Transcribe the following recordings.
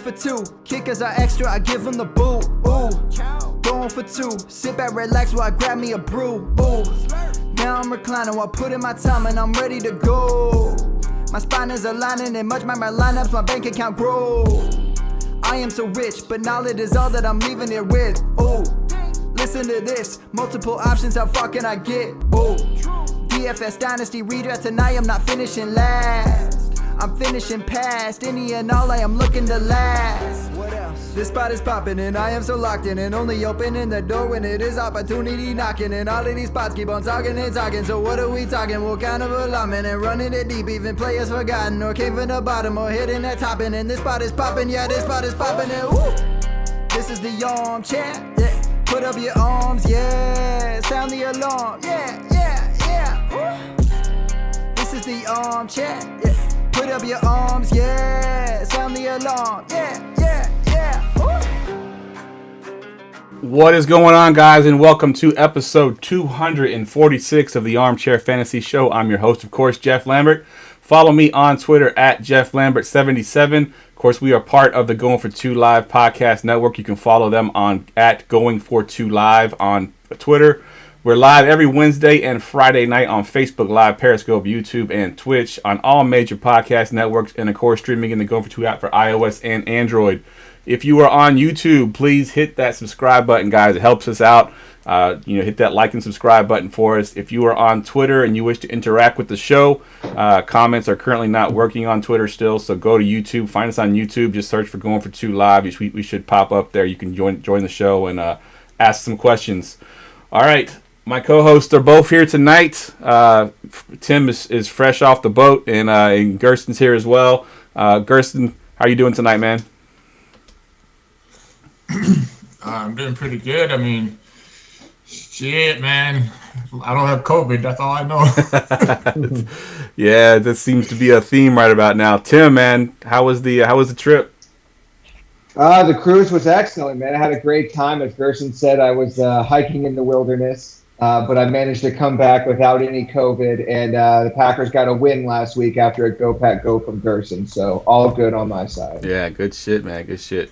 for two. Kickers are extra, I give them the boot. Ooh, going for two. Sit back, relax while I grab me a brew. Ooh, now I'm reclining while putting my time and I'm ready to go. My spine is aligning and much my lineups, my bank account grow. I am so rich, but knowledge is all that I'm leaving it with. Ooh, listen to this. Multiple options, how far can I get? Ooh, DFS Dynasty redraft tonight, I'm not finishing last. I'm finishing past any and all, I am looking to last. What else? This spot is popping and I am so locked in and only opening the door when it is opportunity knocking. And all of these spots keep on talking and talking. So what are we talking? What kind of alignment? And running it deep, even players forgotten or came from the bottom or hitting that top. And this spot is popping, yeah, this spot is popping. And woo! This is the Armchair, yeah. Put up your arms, yeah. Sound the alarm, yeah, yeah, yeah. Woo! This is the Armchair, yeah. Put up your arms, yeah. Sound the alarm, yeah, yeah, yeah. Woo! What is going on, guys, and welcome to episode 246 of the Armchair Fantasy Show. I'm your host, of course, Jeff Lambert. Follow me on Twitter at JeffLambert77. Of course, we are part of the Going for Two Live podcast network. You can follow them on at Going for Two Live on Twitter. We're live every Wednesday and Friday night on Facebook Live, Periscope, YouTube, and Twitch on all major podcast networks, and of course streaming in the Going for Two app for iOS and Android. If you are on YouTube, please hit that subscribe button, guys. It helps us out. Hit that like and subscribe button for us. If you are on Twitter and you wish to interact with the show, comments are currently not working on Twitter still, so go to YouTube. Find us on YouTube. Just search for Going for Two Live. We should pop up there. You can join the show and ask some questions. All right. My co-hosts are both here tonight. Tim is fresh off the boat, and Gersten's here as well. Gersten, how are you doing tonight, man? I'm doing pretty good. I mean, shit, man. I don't have COVID. That's all I know. Yeah, this seems to be a theme right about now. Tim, man, how was the trip? The cruise was excellent, man. I had a great time. As Gerson said, I was hiking in the wilderness. But I managed to come back without any COVID, and the Packers got a win last week after a Go Pack Go from Gerson, so all good on my side. Yeah, good shit, man. Good shit.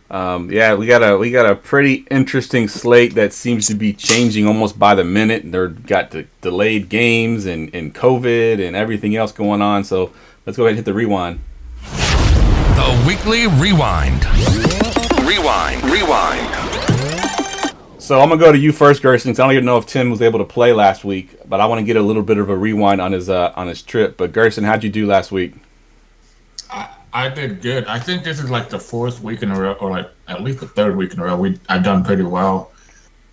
Yeah, we got a pretty interesting slate that seems to be changing almost by the minute. They've got the delayed games and COVID and everything else going on. So let's go ahead and hit the rewind. The Weekly Rewind. Rewind. So I'm gonna go to you first, Gerson. I don't even know if Tim was able to play last week, but I want to get a little bit of a rewind on his trip. But Gerson, how'd you do last week? I did good. I think this is like the fourth week in a row, or like at least the third week in a row. I've done pretty well.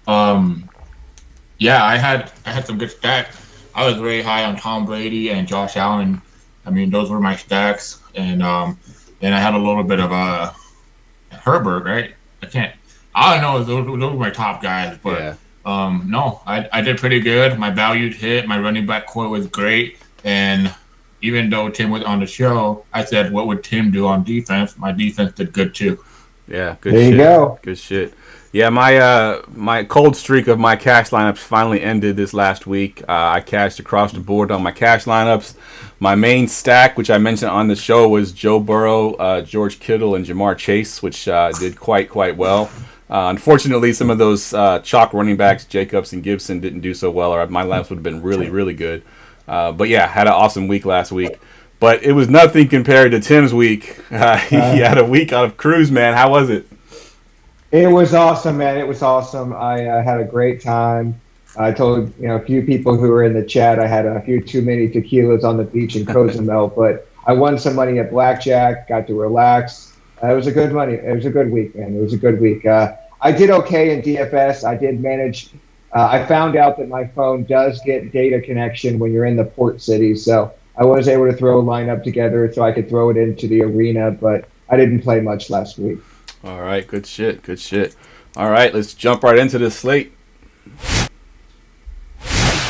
Yeah, I had some good stacks. I was very high on Tom Brady and Josh Allen. I mean, those were my stacks, and then I had a little bit of a Herbert, right? I don't know, those were my top guys, but yeah. No, I did pretty good. My valued hit, my running back core was great, and even though Tim was on the show, I said, what would Tim do on defense? My defense did good too. Yeah, good there shit. You go. Good shit. Yeah, my cold streak of my cash lineups finally ended this last week. I cashed across the board on my cash lineups. My main stack, which I mentioned on the show, was Joe Burrow, George Kittle, and Jamar Chase, which did quite well. Unfortunately, some of those chalk running backs, Jacobs and Gibson, didn't do so well, or my lineups would have been really good. But yeah, had an awesome week last week. But it was nothing compared to Tim's week. He had a week out of cruise, man. How was it? It was awesome, man. It was awesome. I had a great time. I told a few people who were in the chat I had a few too many tequilas on the beach in Cozumel, but I won some money at blackjack. Got to relax. It was a good week, man. It was a good week. I did okay in DFS. I did manage. I found out that my phone does get data connection when you're in the port city, so I was able to throw a lineup together so I could throw it into the arena, but I didn't play much last week. All right, good shit. All right, let's jump right into this slate.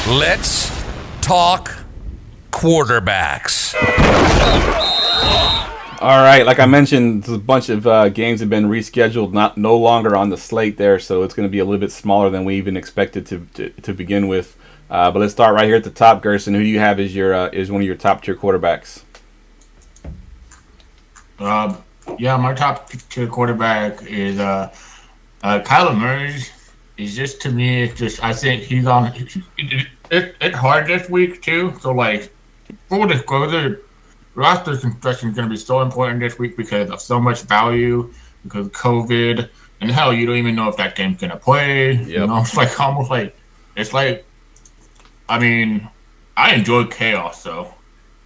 Let's talk quarterbacks. All right, like I mentioned, a bunch of games have been rescheduled, no longer on the slate there, so it's going to be a little bit smaller than we even expected to begin with. But let's start right here at the top, Gerson. Who do you have as your is one of your top tier quarterbacks? Yeah, my top tier quarterback is Kyler Murray. Is just to me, it's just I think he's on. It's hard this week too. So like, full disclosure, roster construction is going to be so important this week because of so much value, because of COVID, and hell, you don't even know if that game's going to play. Yep. You know, it's like almost like it's like. I mean, I enjoy chaos, so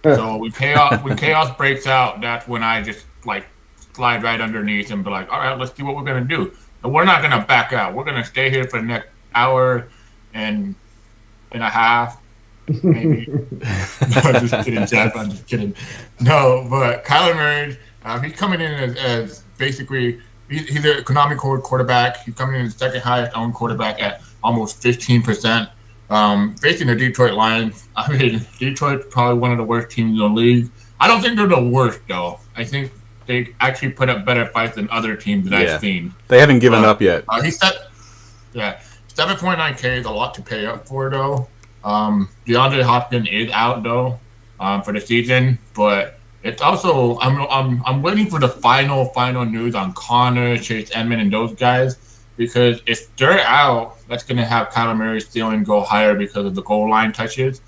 when chaos breaks out, that's when I just like slide right underneath and be like, all right, let's see what we're gonna do. And we're not gonna back out. We're gonna stay here for the next hour and a half, maybe. No, I'm just kidding, Jeff. I'm just kidding. No, but Kyler Murray, he's coming in as basically he's an economical quarterback. He's coming in as the second highest owned quarterback at almost 15%. Facing the Detroit Lions, I mean, Detroit's probably one of the worst teams in the league. I don't think they're the worst, though. I think they actually put up better fights than other teams that I've seen. They haven't given up yet. He said, 7.9K is a lot to pay up for, though. DeAndre Hopkins is out, though, for the season. But it's also, I'm waiting for the final news on Connor, Chase Edmonds, and those guys. Because if they're out, that's going to have Kyler Murray's ceiling go higher because of the goal line touches.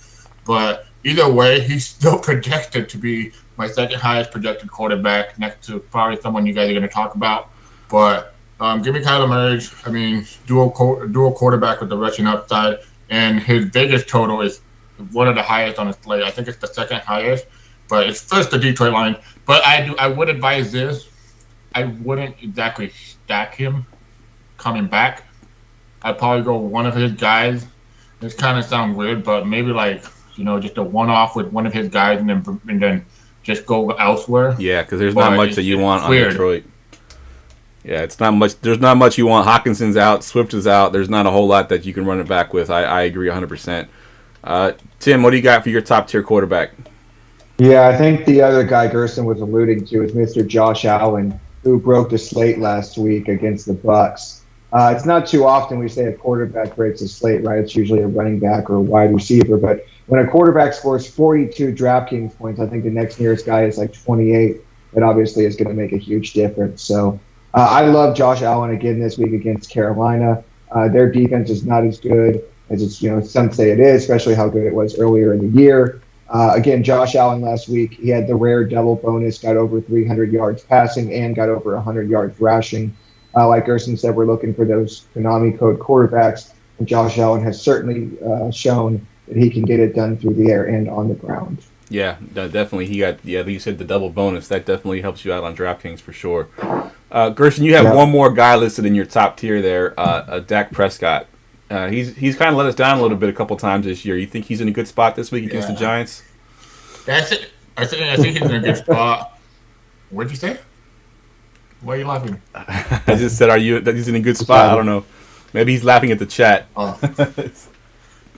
But either way, he's still projected to be my second highest projected quarterback, next to probably someone you guys are going to talk about. But give me Kyler Murray. I mean, dual quarterback with the rushing upside, and his biggest total is one of the highest on the slate. I think it's the second highest, but it's first the Detroit Lions. But I would advise this: I wouldn't exactly stack him coming back. I'd probably go one of his guys. This kind of sounds weird, but maybe like, just a one-off with one of his guys and then just go elsewhere. Yeah, because there's not much that you want on weird. Detroit. Yeah, it's not much. There's not much you want. Hawkinson's out. Swift is out. There's not a whole lot that you can run it back with. I agree 100%. Tim, what do you got for your top-tier quarterback? Yeah, I think the other guy Gerson was alluding to is Mr. Josh Allen, who broke the slate last week against the Bucs. It's not too often we say a quarterback breaks a slate, right? It's usually a running back or a wide receiver. But when a quarterback scores 42 DraftKings points, I think the next nearest guy is like 28. That obviously is going to make a huge difference. So I love Josh Allen again this week against Carolina. Their defense is not as good as it's, some say it is, especially how good it was earlier in the year. Again, Josh Allen last week, he had the rare double bonus, got over 300 yards passing and got over 100 yards rushing. Like Gerson said, we're looking for those Konami code quarterbacks, and Josh Allen has certainly shown that he can get it done through the air and on the ground. Yeah, definitely. He got, you said the double bonus. That definitely helps you out on DraftKings for sure. Gerson, you have one more guy listed in your top tier there, Dak Prescott. He's kind of let us down a little bit a couple times this year. You think he's in a good spot this week against the Giants? That's it. I think he's in a good spot. What'd you say? Why are you laughing? I just said, that he's in a good spot? I don't know. Maybe he's laughing at the chat. Oh.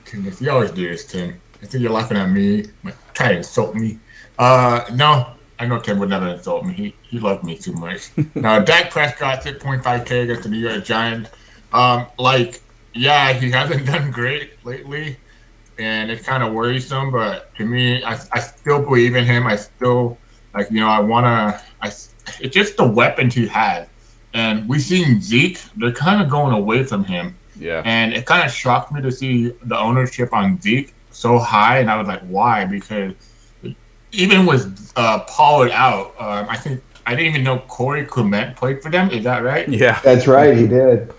Goodness, you always do this, Tim. I think you're laughing at me. Try to insult me. No, I know Tim would never insult me. He loved me too much. Now, Dak Prescott, 6.5K against the New York Giants. He hasn't done great lately, and it's kind of worrisome. But to me, I still believe in him. I still, it's just the weapons he has. And we've seen Zeke, they're kind of going away from him. Yeah. And it kind of shocked me to see the ownership on Zeke so high. And I was like, why? Because even with Pollard out, I didn't even know Corey Clement played for them. Is that right? Yeah. That's right, he did.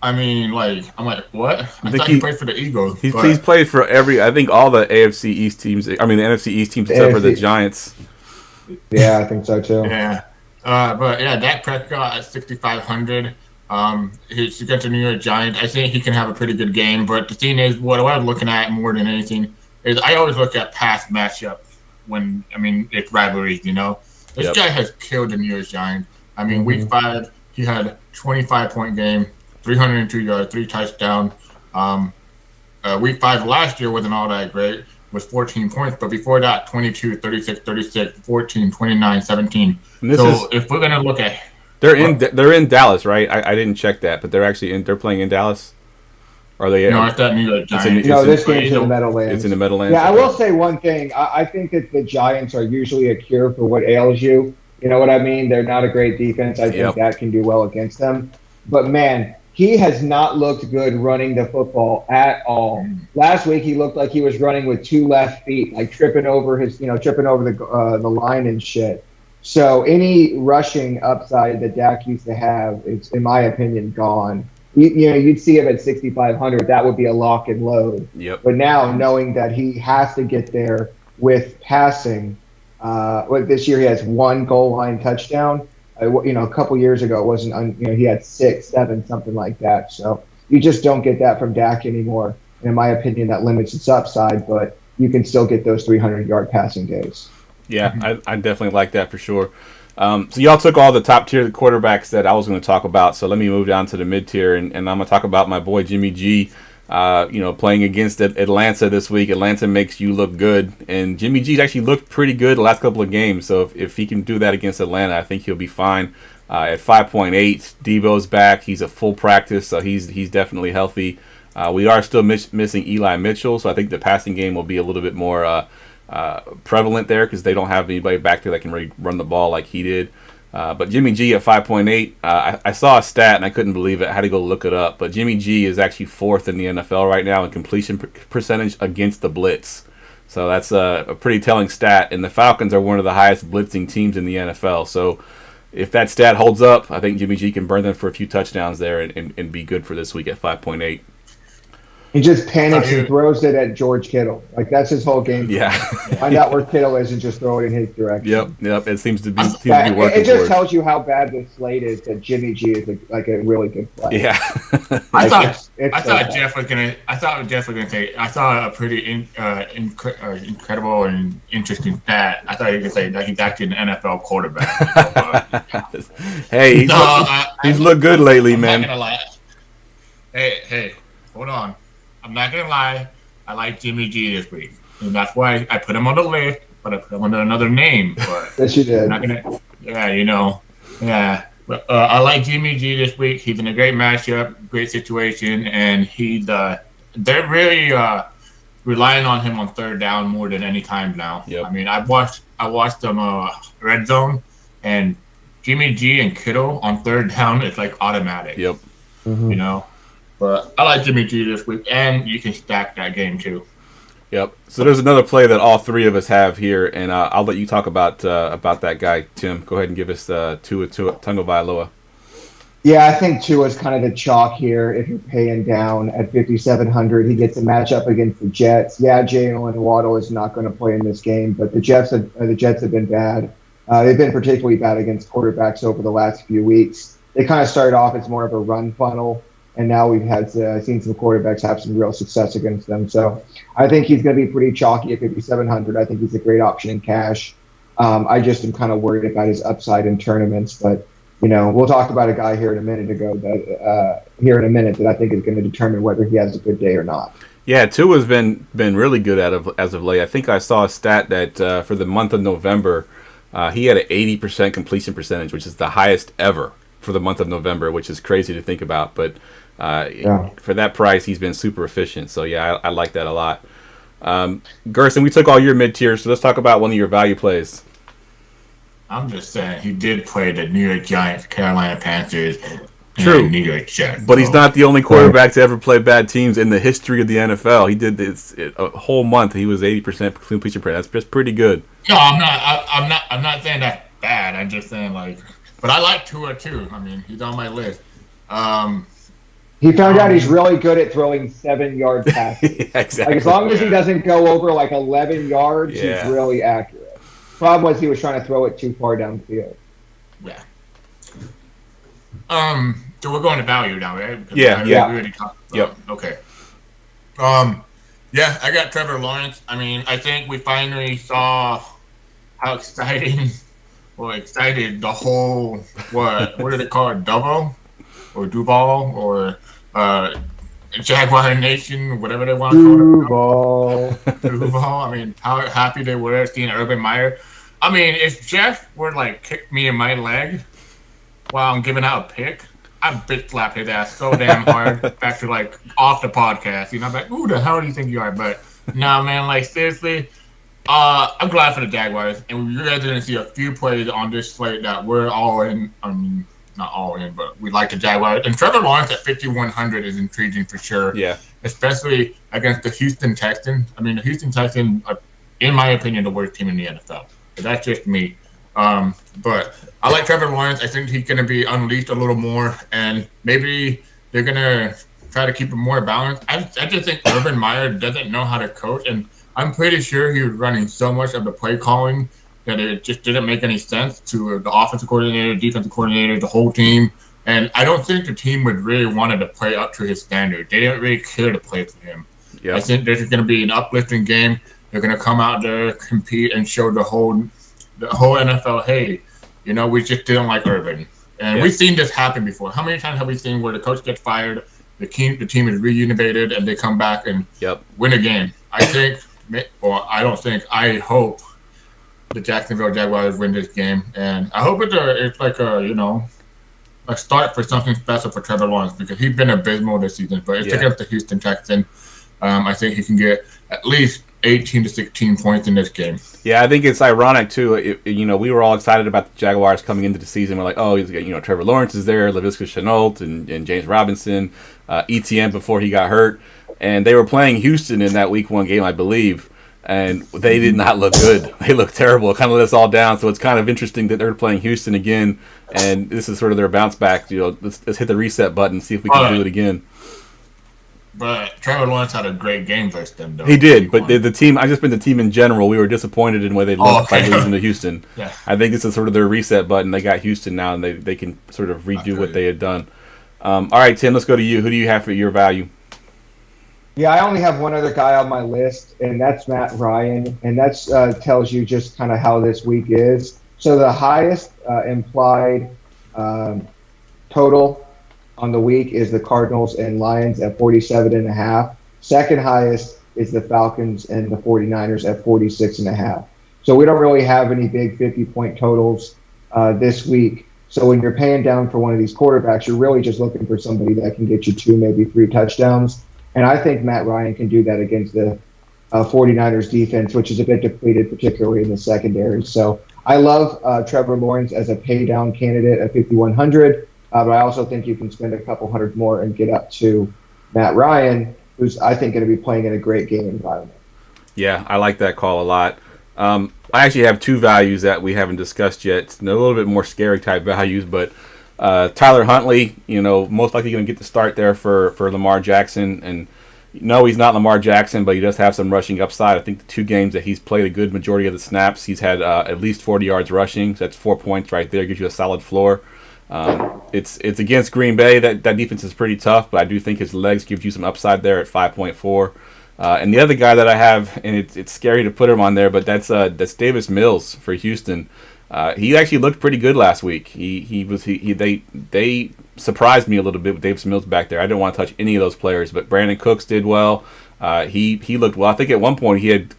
I mean, I'm like, what? I thought he played for the Eagles. He's played for I think all the AFC East teams. I mean, the NFC East teams except for the Giants. Yeah, I think so too. Yeah. Dak Prescott at 6,500. He's against the New York Giants. I think he can have a pretty good game. But the thing is, what I'm looking at more than anything is I always look at past matchups it's rivalries, This guy has killed the New York Giants. I mean, Week 5, he had 25-point game, 302 yards, 3 touchdowns. Week 5 last year wasn't all that great. Was 14 points, but before that, 22, 36, 36, 14, 29, 17. If we're gonna look at, they're in Dallas, right? I didn't check that, but they're playing in Dallas. Are they? No, it's that New York Giants. This game's in the Meadowlands. It's in the Meadowlands. Yeah, I will say one thing. I think that the Giants are usually a cure for what ails you. You know what I mean? They're not a great defense. I think that can do well against them. But, man, he has not looked good running the football at all. Last week, he looked like he was running with 2 left feet, like tripping over the line and shit. So any rushing upside that Dak used to have, it's, in my opinion, gone. You'd see him at 6,500. That would be a lock and load. Yep. But now, knowing that he has to get there with passing, this year he has 1 goal line touchdown. A couple years ago, it wasn't. He had 6, 7, something like that. So you just don't get that from Dak anymore. And in my opinion, that limits its upside. But you can still get those 300-yard passing days. Yeah, I definitely like that for sure. So y'all took all the top tier quarterbacks that I was going to talk about. So let me move down to the mid tier, and I'm going to talk about my boy Jimmy G. Playing against Atlanta this week. Atlanta makes you look good, and Jimmy G's actually looked pretty good the last couple of games. So if he can do that against Atlanta, I think he'll be fine. At 5.8, Debo's back. He's a full practice, so he's definitely healthy. We are still missing Eli Mitchell, so I think the passing game will be a little bit more prevalent there because they don't have anybody back there that can really run the ball like he did. But Jimmy G at 5.8, I saw a stat and I couldn't believe it. I had to go look it up. But Jimmy G is actually 4th in the NFL right now in completion percentage against the blitz. So that's a pretty telling stat. And the Falcons are one of the highest blitzing teams in the NFL. So if that stat holds up, I think Jimmy G can burn them for a few touchdowns there and be good for this week at 5.8. He just panics and throws it at George Kittle. Like, that's his whole game. Yeah. Find out where Kittle is and just throw it in his direction. Yep. It seems to be working. It just tells you how bad the slate is that Jimmy G is a really good player. Yeah. I thought Jeff was gonna say. I saw a pretty incredible and interesting stat. I thought he was gonna say that he's actually an NFL quarterback. Hey, he's looked good lately, man. Not gonna lie. Hey, hold on. I'm not going to lie. I like Jimmy G this week. And that's why I put him on the list, but I put him under another name. But yes, you did. I'm not gonna, yeah. But I like Jimmy G this week. He's in a great matchup, great situation, and they're really relying on him on third down more than any time now. Yep. I mean, I watched them red zone, and Jimmy G and Kittle on third down, it's like automatic. Yep. Mm-hmm. But I like Jimmy G this week, and you can stack that game too. Yep. So there's another play that all three of us have here, and I'll let you talk about that guy, Tim. Go ahead and give us Tua Tagovailoa. Yeah, I think Tua's kind of the chalk here. If you're paying down at 5,700, he gets a matchup against the Jets. Yeah, Jalen Waddle is not going to play in this game, but the Jets have been bad. They've been particularly bad against quarterbacks over the last few weeks. They kind of started off as more of a run funnel, and now we've seen some quarterbacks have some real success against them. So I think he's going to be pretty chalky at 5,700. I think he's a great option in cash. I just am kind of worried about his upside in tournaments, but we'll talk about a guy here in a minute that I think is going to determine whether he has a good day or not. Yeah, Tua's been really good as of late. I think I saw a stat that for the month of November, he had an 80% completion percentage, which is the highest ever for the month of November, which is crazy to think about. But for that price, he's been super efficient. So, yeah, I like that a lot. Gerson, we took all your mid-tiers, so let's talk about one of your value plays. I'm just saying he did play the New York Giants, Carolina Panthers, True. and New York Jets. But he's not the only quarterback to ever play bad teams in the history of the NFL. He did this a whole month. He was 80% completion percentage. That's just pretty good. No, I'm not saying that's bad. I'm just saying but I like Tua too. I mean, he's on my list. He found out he's really good at throwing 7-yard passes. Yeah, exactly. As long as he doesn't go over 11 yards, he's really accurate. Problem was he was trying to throw it too far downfield. Yeah. So we're going to value now, right? Yeah. We already talked about. Yep. Okay. Yeah, I got Trevor Lawrence. I mean, I think we finally saw how excited the whole what did it call it? Duval or Jaguar Nation, whatever they want to call it. Duval. I mean, how happy they were seeing Urban Meyer. I mean, if Jeff were kick me in my leg while I'm giving out a pick, I'd bitch slap his ass so damn hard back to off the podcast. I'm like, who the hell do you think you are? But no, man, seriously, I'm glad for the Jaguars, and you guys are going to see a few plays on this slate that we're all in. I mean, not all in, but we like the Jaguars. And Trevor Lawrence at 5,100 is intriguing for sure. Yeah. Especially against the Houston Texans. I mean, the Houston Texans are, in my opinion, the worst team in the NFL. But that's just me. But I like Trevor Lawrence. I think he's going to be unleashed a little more, and maybe they're going to try to keep him more balanced. I just think Urban Meyer doesn't know how to coach, and I'm pretty sure he was running so much of the play calling that it just didn't make any sense to the offensive coordinator, defensive coordinator, the whole team. And I don't think the team would really wanted to play up to his standard. They didn't really care to play for him. Yep. I think this is going to be an uplifting game. They're going to come out there, compete, and show the whole NFL, hey, you know, we just didn't like Urban. And we've seen this happen before. How many times have we seen where the coach gets fired, the team is reunified, and they come back and win a game? I think, or I don't think, I hope the Jacksonville Jaguars win this game. And I hope it's like a start for something special for Trevor Lawrence, because he's been abysmal this season. But it's against the Houston Texans. I think he can get at least 18 to 16 points in this game. Yeah, I think it's ironic too. We were all excited about the Jaguars coming into the season. We're like, oh, Trevor Lawrence is there, Laviska Shenault and James Robinson, ETN before he got hurt, and they were playing Houston in that Week 1 game, I believe, and they did not look good. They looked terrible. It kind of let us all down. So it's kind of interesting that they're playing Houston again, and this is sort of their bounce back. Let's hit the reset button, see if we can do it again. But Trevor Lawrence had a great game versus them, though. He did, but the team, I just meant the team in general, we were disappointed in the way they looked by losing to Houston. Yeah. I think this is sort of their reset button. They got Houston now, and they can sort of redo what they had done. All right, Tim, let's go to you. Who do you have for your value? Yeah, I only have one other guy on my list, and that's Matt Ryan, and that tells you just kind of how this week is. So the highest implied total on the week is the Cardinals and Lions at 47.5. Second highest is the Falcons and the 49ers at 46.5. So we don't really have any big 50-point totals this week. So when you're paying down for one of these quarterbacks, you're really just looking for somebody that can get you 2, maybe 3 touchdowns. And I think Matt Ryan can do that against the 49ers defense, which is a bit depleted, particularly in the secondary. So I love Trevor Lawrence as a pay-down candidate at 5,100. But I also think you can spend a couple hundred more and get up to Matt Ryan, who's, I think, going to be playing in a great game environment. Yeah, I like that call a lot. I actually have 2 values that we haven't discussed yet. They're a little bit more scary type values, but Tyler Huntley, most likely going to get the start there for Lamar Jackson. And no, he's not Lamar Jackson, but he does have some rushing upside. I think the 2 games that he's played a good majority of the snaps, he's had at least 40 yards rushing. So that's 4 points right there. Gives you a solid floor. It's against Green Bay. That defense is pretty tough, but I do think his legs gives you some upside there at 5.4. And the other guy that I have, and it's scary to put him on there, but that's Davis Mills for Houston. He actually looked pretty good last week. They surprised me a little bit with Davis Mills back there. I didn't want to touch any of those players, but Brandon Cooks did well. He looked well. I think at one point he had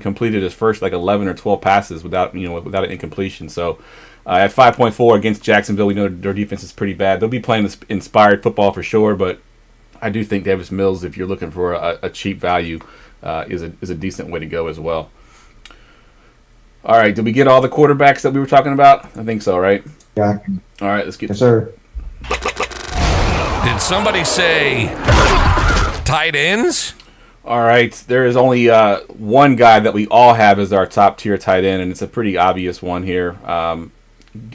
completed his first 11 or 12 passes without an incompletion. So. At 5.4 against Jacksonville, we know their defense is pretty bad. They'll be playing this inspired football for sure, but I do think Davis Mills, if you're looking for a cheap value, is a decent way to go as well. All right, did we get all the quarterbacks that we were talking about? I think so, right? Yeah. All right, let's get. Yes, sir. Did somebody say tight ends? All right, there is only one guy that we all have as our top tier tight end, and it's a pretty obvious one here.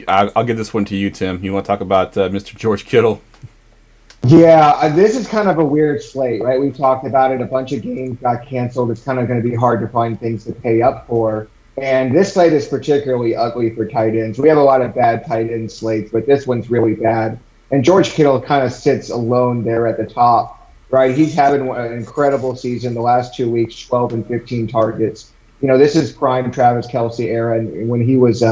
I'll give this one to you, Tim. You want to talk about Mr. George Kittle? Yeah, this is kind of a weird slate, right? We've talked about it. A bunch of games got canceled. It's kind of going to be hard to find things to pay up for. And this slate is particularly ugly for tight ends. We have a lot of bad tight end slates, but this one's really bad. And George Kittle kind of sits alone there at the top, right? He's having an incredible season. The last 2 weeks, 12 and 15 targets. This is prime Travis Kelce era. And when he was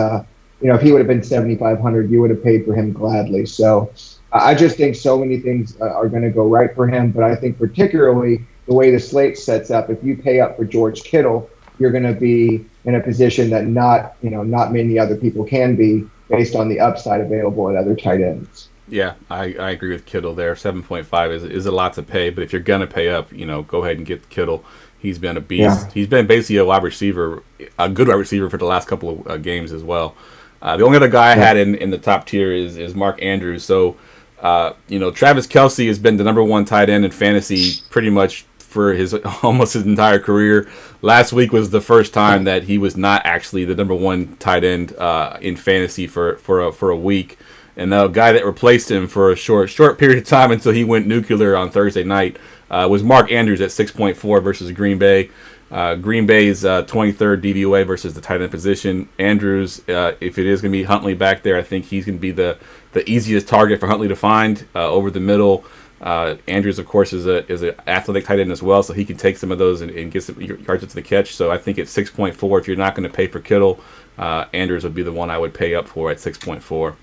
if he would have been 7,500, you would have paid for him gladly. So I just think so many things are going to go right for him. But I think particularly the way the slate sets up, if you pay up for George Kittle, you're going to be in a position that not many other people can be. based on the upside available at other tight ends. Yeah, I agree with Kittle there. 7.5 is a lot to pay, but if you're gonna pay up, go ahead and get Kittle. He's been a beast. Yeah. He's been basically a wide receiver, a good wide receiver for the last couple of games as well. The only other guy I had in the top tier is Mark Andrews. So, Travis Kelce has been the number one tight end in fantasy pretty much for almost his entire career. Last week was the first time that he was not actually the number one tight end in fantasy for a week. And the guy that replaced him for a short period of time until he went nuclear on Thursday night was Mark Andrews at 6.4 versus Green Bay. Green Bay's 23rd DVOA versus the tight end position. Andrews, if it is going to be Huntley back there, I think he's going to be the easiest target for Huntley to find over the middle. Andrews, of course, is an athletic tight end as well, so he can take some of those and get some yards to the catch. So I think at 6.4, if you're not going to pay for Kittle, Andrews would be the one I would pay up for at 6.4.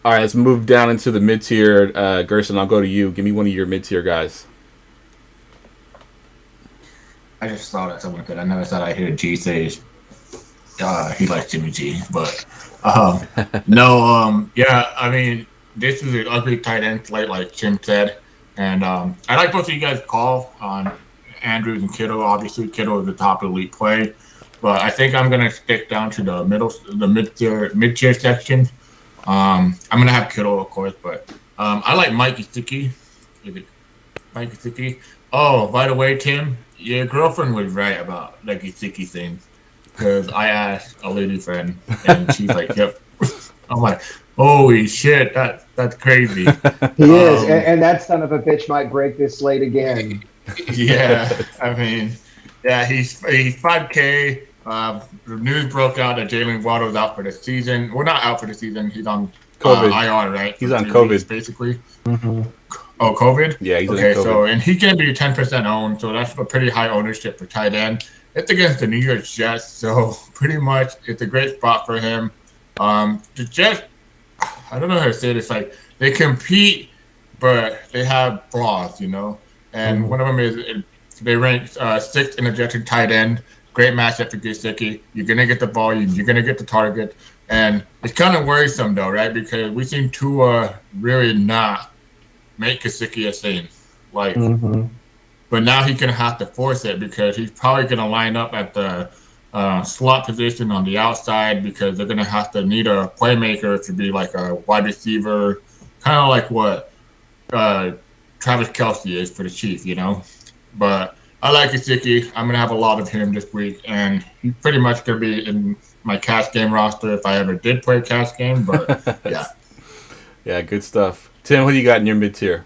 All right, let's move down into the mid-tier. Gerson, I'll go to you. Give me one of your mid-tier guys. I just thought of someone good. I never thought I'd hear G say he likes Jimmy G, but yeah. I mean, this is an ugly tight end slate, like Jim said, and I like both of you guys' call on Andrews and Kittle. Obviously, Kittle is the top elite play, but I think I'm gonna stick down to the mid-tier section. I'm gonna have Kittle, of course, but I like Mike Gesicki. Mike Gesicki. Oh, by the way, Tim, your girlfriend was right about the Gesicki thing, because I asked a lady friend, and she's like, "Yep." I'm like, "Holy shit, that's crazy." He is, and that son of a bitch might break this slate again. Yeah, I mean, yeah, he's 5K. The news broke out that Jalen Waddle's out for the season. Well, not out for the season. He's on COVID. IR, right? He's on COVID, basically. Mm-hmm. Oh, COVID? Yeah, he's okay. on COVID. So, and he can be 10% owned, so that's a pretty high ownership for tight end. It's against the New York Jets, so pretty much it's a great spot for him. The Jets, I don't know how to say this. Like, they compete, but they have flaws, And one of them is they rank 6th in the Jets tight end. Great matchup for Gesicki. You're going to get the volume. You're going to get the target. And it's kind of worrisome, though, right? Because we've seen Tua really not make Gesicki a thing. But now he's going to have to force it because he's probably going to line up at the slot position on the outside because they're going to have to need a playmaker to be like a wide receiver, kind of like what Travis Kelce is for the Chiefs, But I like Gesicki. I'm going to have a lot of him this week, and he's pretty much going to be in my cash game roster if I ever did play a cash game, but yeah. Yeah, good stuff. Tim, what do you got in your mid-tier?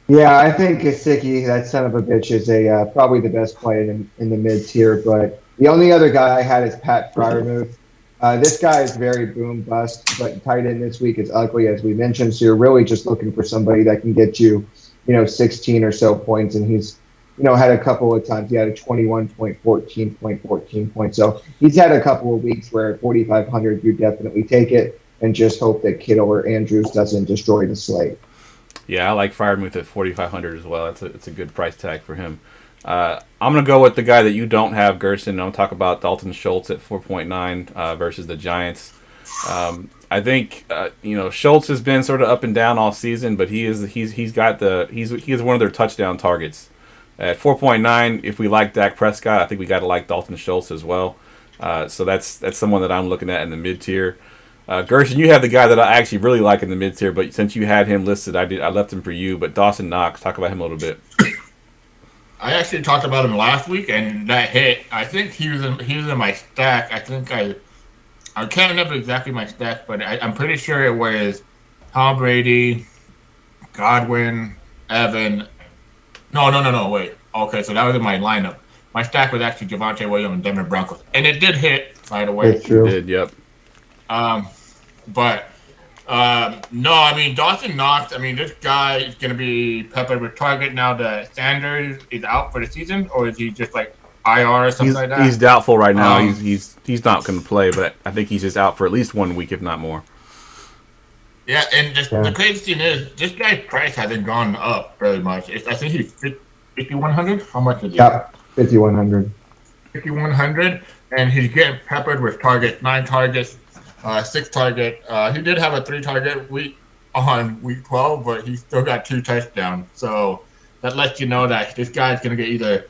Yeah, I think Gesicki, that son of a bitch, is probably the best play in the mid-tier, but the only other guy I had is Pat Freiermuth. This guy is very boom bust, but tight end this week is ugly, as we mentioned, so you're really just looking for somebody that can get you, 16 or so points, and he's had a couple of times. He had a 21 point, 14 point, 14 point. So he's had a couple of weeks where at 4,500, you definitely take it and just hope that Kittle or Andrews doesn't destroy the slate. Yeah, I like Freiermuth at 4,500 as well. It's a good price tag for him. I'm going to go with the guy that you don't have, Gerson. I'm going to talk about Dalton Schultz at 4.9 versus the Giants. I think Schultz has been sort of up and down all season, but he's one of their touchdown targets. At 4.9, if we like Dak Prescott, I think we got to like Dalton Schultz as well. So that's someone that I'm looking at in the mid-tier. Gerson, you have the guy that I actually really like in the mid-tier, but since you had him listed, I left him for you. But Dawson Knox, talk about him a little bit. I actually talked about him last week, and that hit. I think he was in my stack. I think I can't remember exactly my stack, but I'm pretty sure it was Tom Brady, Godwin, Evan. No, wait. Okay, so that was in my lineup. My stack was actually Javonte Williams and Denver Broncos. And it did hit, by the way. It's true. It did, yep. No, I mean, Dawson Knox, this guy is going to be peppered with target now that Sanders is out for the season, or is he just like IR or something like that? He's doubtful right now. He's not going to play, but I think he's just out for at least 1 week, if not more. Yeah, and the crazy thing is, this guy's price hasn't gone up very much. I think he's 5,100. How much is he? Yep, 5,100. 5,100, and he's getting peppered with targets, 9 targets. 6 target. He did have a 3 target week on week 12, but he still got 2 touchdowns. So that lets you know that this guy's going to get either.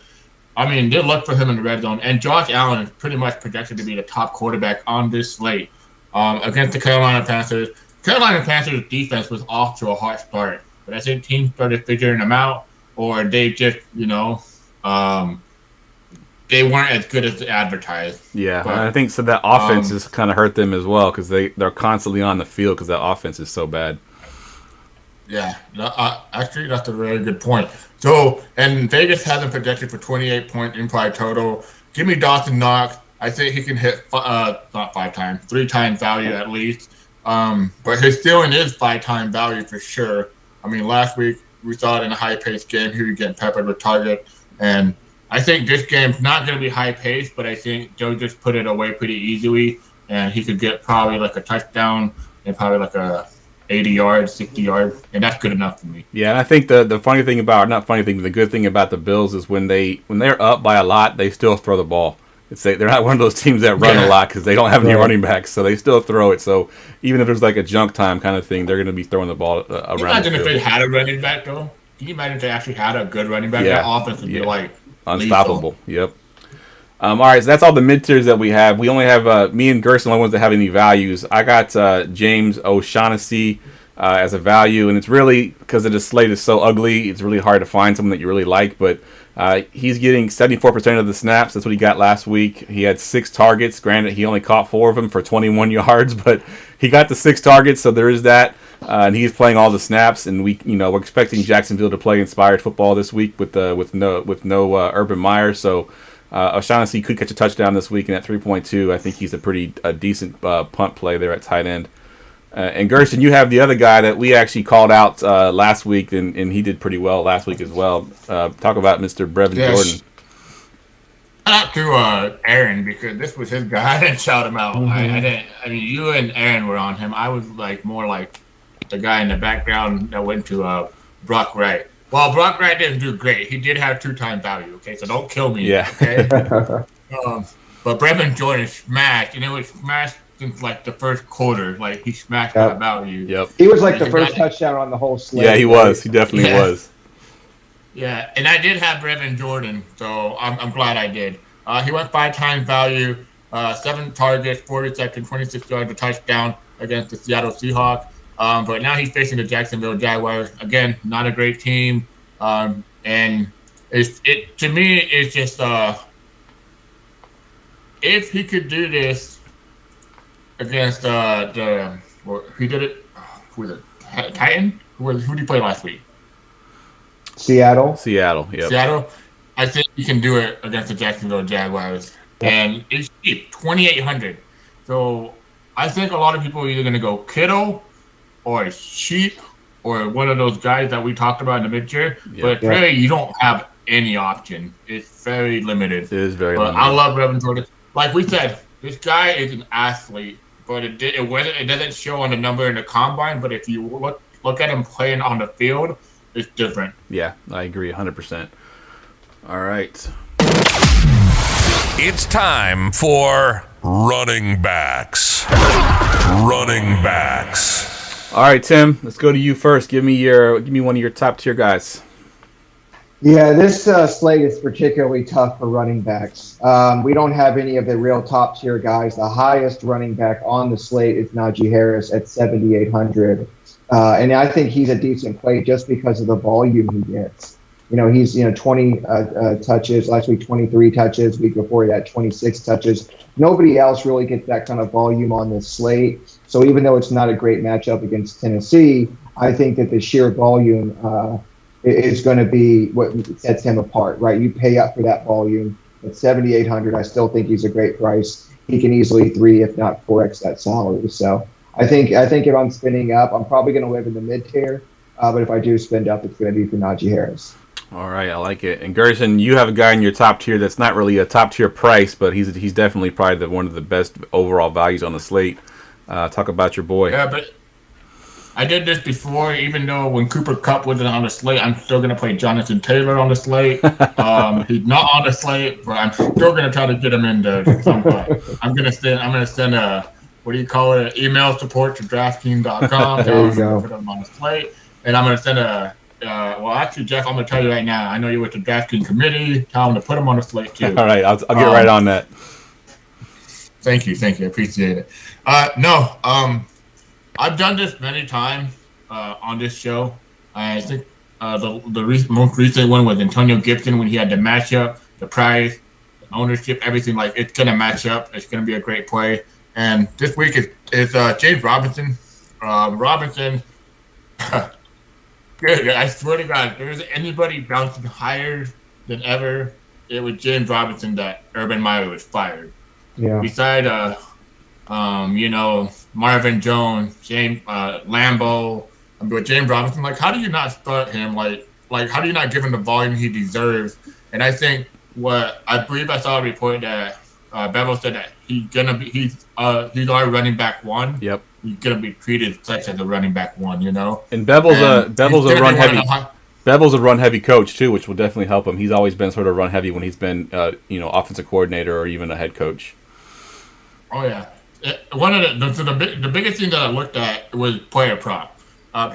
I mean, good luck for him in the red zone. And Josh Allen is pretty much projected to be the top quarterback on this slate against the Carolina Panthers. Carolina Panthers defense was off to a hot start, but I think teams started figuring them out, or they just, they weren't as good as advertised. Yeah, but, I think so. That offense has kind of hurt them as well because they're constantly on the field because that offense is so bad. Yeah, actually, that's a very good point. So, and Vegas has him projected for 28-point implied total. Give me Dawson Knox. I think he can hit not 5 times, 3 times value at least. But his ceiling is 5-time value for sure. I mean, last week we saw it in a high-paced game. He was getting peppered with target, and I think this game's not going to be high-paced, but I think Joe just put it away pretty easily, and he could get probably like a touchdown and probably like a 80 yards, 60 yards, and that's good enough for me. Yeah, and I think the funny thing about, not funny thing, but the good thing about the Bills is when they're up by a lot, they still throw the ball. They're not one of those teams that run a lot because they don't have any running backs, so they still throw it. So even if there's like a junk time kind of thing, they're going to be throwing the ball around the field. Imagine if they had a running back, though. Can you imagine if they actually had a good running back? That offense would be like unstoppable. Lethal. Yep. All right, so that's all the mid-tiers that we have. We only have me and Gerson, the only ones that have any values. I got James O'Shaughnessy as a value, and it's really because the slate is so ugly, it's really hard to find someone that you really like, but he's getting 74% of the snaps. That's what he got last week. He had 6 targets. Granted, he only caught 4 of them for 21 yards, but he got the 6 targets, so there is that. And he's playing all the snaps, and we're expecting Jacksonville to play inspired football this week with no Urban Meyer. So O'Shaughnessy could catch a touchdown this week, and at 3.2, I think he's a decent punt play there at tight end. And Gerson, you have the other guy that we actually called out last week, and he did pretty well last week as well. Talk about Mr. Brevin Jordan. Shout out to Aaron, because this was his guy. I didn't shout him out. I mean, you and Aaron were on him. I was more like the guy in the background that went to Brock Wright. Well, Brock Wright didn't do great. He did have 2-time value, okay? So don't kill me, okay? But Brevin Jordan smashed, and it was smashed since like the first quarter. Like, he smashed that value. Yep. He was like the first touchdown on the whole slate. Yeah, he was. He definitely was. Yeah, and I did have Brevin Jordan, so I'm glad I did. He went 5-time value, 7 targets, 4 receptions, 26 yards, a touchdown against the Seattle Seahawks. But now he's facing the Jacksonville Jaguars. Again, not a great team. And it to me, it's just if he could do this against he did it. Who was it? Titan? Who did he play last week? Seattle. Yep. Seattle. I think he can do it against the Jacksonville Jaguars, and it's cheap, 2,800. So I think a lot of people are either going to go Kittle or Sheep or one of those guys that we talked about in the mid-tier. But really, you don't have any option. It's very limited. It is very limited. I love Brevin Jordan. Like we said, this guy is an athlete, but it doesn't show on the number in the combine. But if you look at him playing on the field, it's different. Yeah, I agree 100%. All right. It's time for running backs. Running backs. All right, Tim, let's go to you first. Give me one of your top tier guys. Yeah, this slate is particularly tough for running backs. We don't have any of the real top tier guys. The highest running back on the slate is Najee Harris at 7,800. And I think he's a decent play just because of the volume he gets. He's 20 touches, last week 23 touches, week before that 26 touches. Nobody else really gets that kind of volume on this slate. So even though it's not a great matchup against Tennessee, I think that the sheer volume is going to be what sets him apart, right? You pay up for that volume. At 7,800, I still think he's a great price. He can easily 3, if not 4x that salary. So I think if I'm spending up, I'm probably going to live in the mid-tier. But if I do spend up, it's going to be for Najee Harris. All right, I like it. And Gerson, you have a guy in your top tier that's not really a top tier price, but he's definitely probably one of the best overall values on the slate. Talk about your boy. Yeah, but I did this before. Even though when Cooper Kupp wasn't on the slate, I'm still gonna play Jonathan Taylor on the slate. He's not on the slate, but I'm still gonna try to get him in there at some point. I'm gonna send what do you call it? Email support to DraftKings.com. There you go. Put them on the slate, and I'm going to send a. Well, actually, Jeff, I'm going to tell you right now. I know you're with the DraftKings committee. Tell them to put them on the slate too. All right, I'll get right on that. Thank you. I appreciate it. I've done this many times on this show. I think the most recent one was Antonio Gibson when he had the matchup, the price, the ownership, everything. Like, it's going to match up. It's going to be a great play. And this week is James Robinson. Robinson, good. I swear to God, if there's anybody bouncing higher than ever, it was James Robinson that Urban Meyer was fired. Yeah. Beside, Marvin Jones, James Lambeau, but James Robinson, like, how do you not start him? Like how do you not give him the volume he deserves? And I think I believe I saw a report that Bevel said that he's our running back one. Yep. He's gonna be treated such as a running back one, you know. And Bevel's a run heavy. Bevel's a run heavy coach too, which will definitely help him. He's always been sort of run heavy when he's been offensive coordinator or even a head coach. Oh yeah. One of the biggest thing that I looked at was player prop.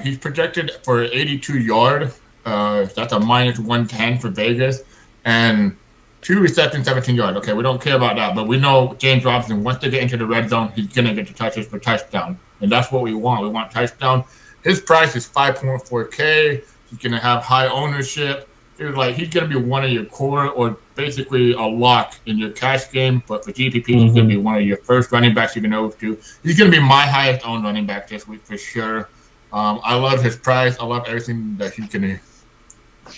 He's projected for 82 yard. That's a minus 110 for Vegas, and 2 receptions, 17 yards. Okay, we don't care about that, but we know James Robinson, once they get into the red zone, he's gonna get the touches for touchdown, and that's what we want. We want touchdown. His price is 5.4K. He's gonna have high ownership. He's gonna be one of your core or basically a lock in your cash game, but for GPP, he's gonna be one of your first running backs you're gonna go to. He's gonna be my highest owned running back this week for sure. I love his price. I love everything that he's gonna.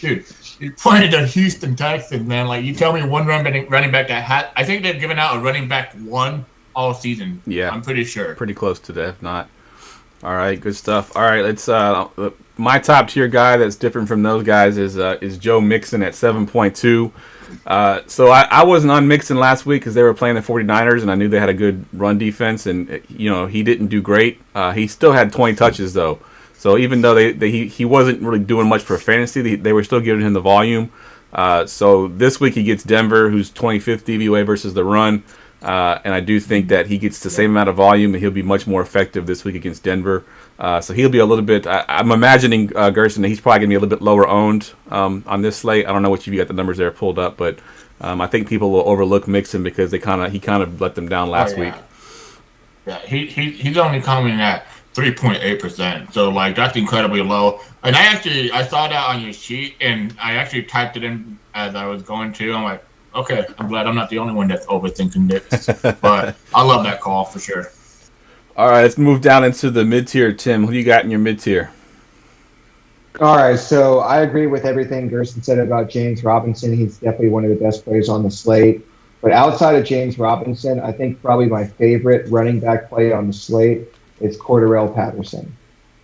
Dude, he pointed to Houston Texans, man. Like, you tell me one running back that had. I think they've given out a running back one all season. Yeah, I'm pretty sure. Pretty close to that, if not. All right, good stuff. All right, let's. My top tier guy that's different from those guys is Joe Mixon at 7.2. So I wasn't on Mixon last week because they were playing the 49ers, and I knew they had a good run defense, and he didn't do great. He still had 20 touches though. So even though he wasn't really doing much for fantasy, they were still giving him the volume. So this week he gets Denver, who's 25th DVOA versus the run. And I do think that he gets the same amount of volume, and he'll be much more effective this week against Denver. So he'll be a little bit. I'm imagining Gerson that he's probably going to be a little bit lower owned on this slate. I don't know what you got the numbers there pulled up, but I think people will overlook Mixon because he kind of let them down last week. Yeah, he's only coming at 3.8%. So that's incredibly low. And I saw that on your sheet, and I actually typed it in as I was going to. I'm like, okay, I'm glad I'm not the only one that's overthinking this. But I love that call for sure. All right, let's move down into the mid-tier. Tim, who do you got in your mid-tier? All right, so I agree with everything Gerson said about James Robinson. He's definitely one of the best players on the slate. But outside of James Robinson, I think probably my favorite running back play on the slate is Corduro Patterson.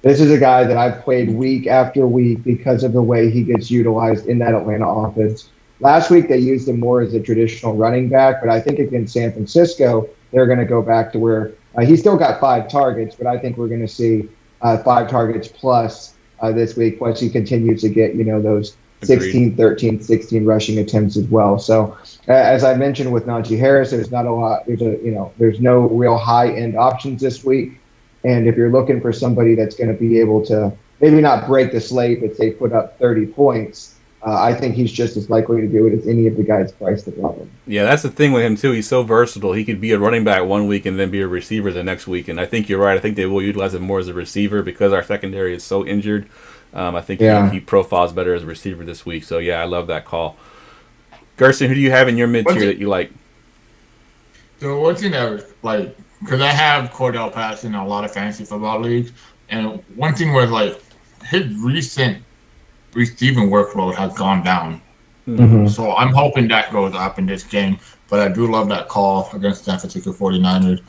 This is a guy that I've played week after week because of the way he gets utilized in that Atlanta offense. Last week, they used him more as a traditional running back, but I think against San Francisco, they're going to go back to where he still got 5 targets, but I think we're going to see 5 targets plus this week. Plus, he continues to get, those 16, 13, 16 rushing attempts as well. So, as I mentioned with Najee Harris, there's not a lot. There's no real high-end options this week. And if you're looking for somebody that's going to be able to maybe not break the slate, but say put up 30 points, I think he's just as likely to do it as any of the guys priced above him. Yeah, that's the thing with him, too. He's so versatile. He could be a running back one week and then be a receiver the next week. And I think you're right. I think they will utilize him more as a receiver because our secondary is so injured. I think he profiles better as a receiver this week. So, yeah, I love that call. Gerson, who do you have in your mid-tier that you like? So one thing that was because I have Cordell Patterson in a lot of fantasy football leagues, and one thing was his recent receiving workload has gone down. Mm-hmm. So I'm hoping that goes up in this game, but I do love that call against San Francisco 49ers.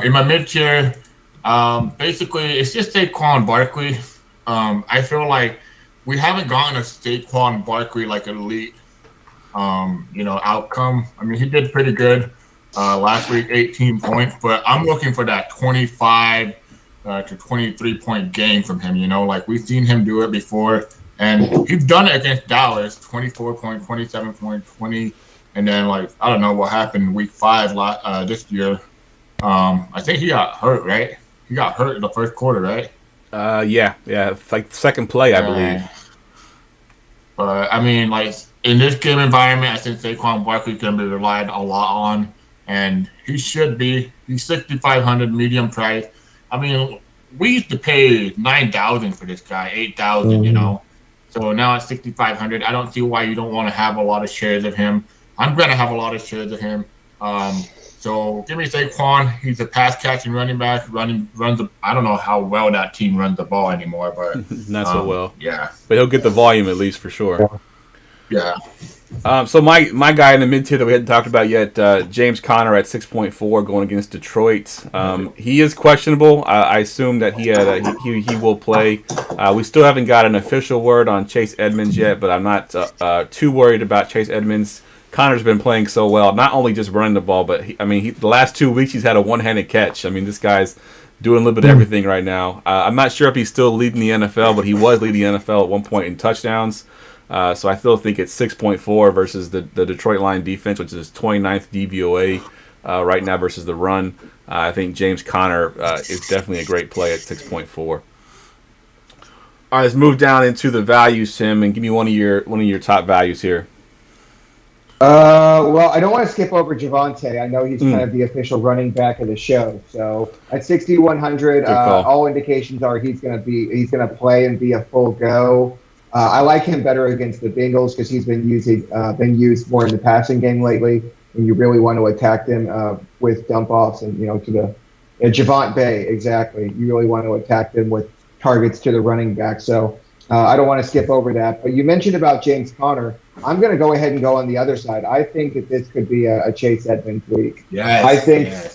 In my mid-tier, basically it's just Saquon Barkley. I feel like we haven't gotten a Saquon Barkley elite outcome. I mean, he did pretty good last week, 18 points, but I'm looking for that 25 to 23 point game from him. We've seen him do it before, and he's done it against Dallas, 24 point, 27 point, 20, and then I don't know what happened week 5 this year. I think he got hurt, right? He got hurt in the first quarter, right? Yeah. It's like the second play, I believe. But I mean, like in this game environment, I think Saquon Barkley can be relied a lot on, and he should be. He's 6,500 medium price. I mean, we used to pay 9,000 for this guy, 8,000, you know. So now it's 6,500. I don't see why you don't want to have a lot of shares of him. I'm gonna have a lot of shares of him. So give me Saquon. He's a pass catching running back. I don't know how well that team runs the ball anymore, but not so well. Yeah, but he'll get the volume at least for sure. Yeah. So my guy in the mid tier that we hadn't talked about yet, James Conner at 6.4 going against Detroit. He is questionable. I assume that he will play. We still haven't got an official word on Chase Edmonds yet, but I'm not too worried about Chase Edmonds. Connor's been playing so well, not only just running the ball, but the last 2 weeks he's had a one-handed catch. I mean, this guy's doing a little bit of everything right now. I'm not sure if he's still leading the NFL, but he was leading the NFL at one point in touchdowns. So I still think it's 6.4 versus the Detroit Lions defense, which is 29th DVOA right now versus the run. I think James Conner is definitely a great play at 6.4. All right, let's move down into the values, Tim, and give me one of your top values here. Well, I don't want to skip over Javonte. I know he's kind of the official running back of the show. So at 6,100, all indications are he's going to play and be a full go. I like him better against the Bengals because he's been used more in the passing game lately, and you really want to attack them with dump offs and to the Javonte Bay exactly. You really want to attack them with targets to the running back. So I don't want to skip over that. But you mentioned about James Conner. I'm going to go ahead and go on the other side. I think that this could be a Chase Edmonds week. Yes.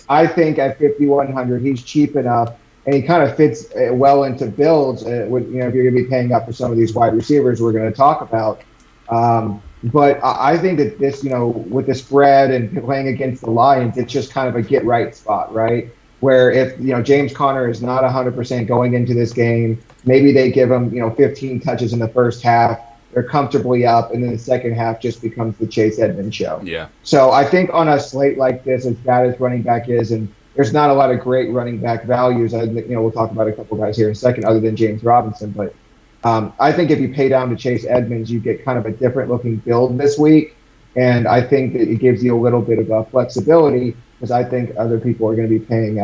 I think at 5,100 he's cheap enough. And he kind of fits well into builds. If you're going to be paying up for some of these wide receivers we're going to talk about. But I think that this, with the spread and playing against the Lions, it's just kind of a get right spot, right? Where if James Conner is not 100% going into this game, maybe they give him 15 touches in the first half. They're comfortably up, and then the second half just becomes the Chase Edmonds show. Yeah. So I think on a slate like this, as bad as running back is, and there's not a lot of great running back values. We'll talk about a couple guys here in a second, other than James Robinson. But I think if you pay down to Chase Edmonds, you get kind of a different looking build this week, and I think that it gives you a little bit of flexibility because I think other people are going to be paying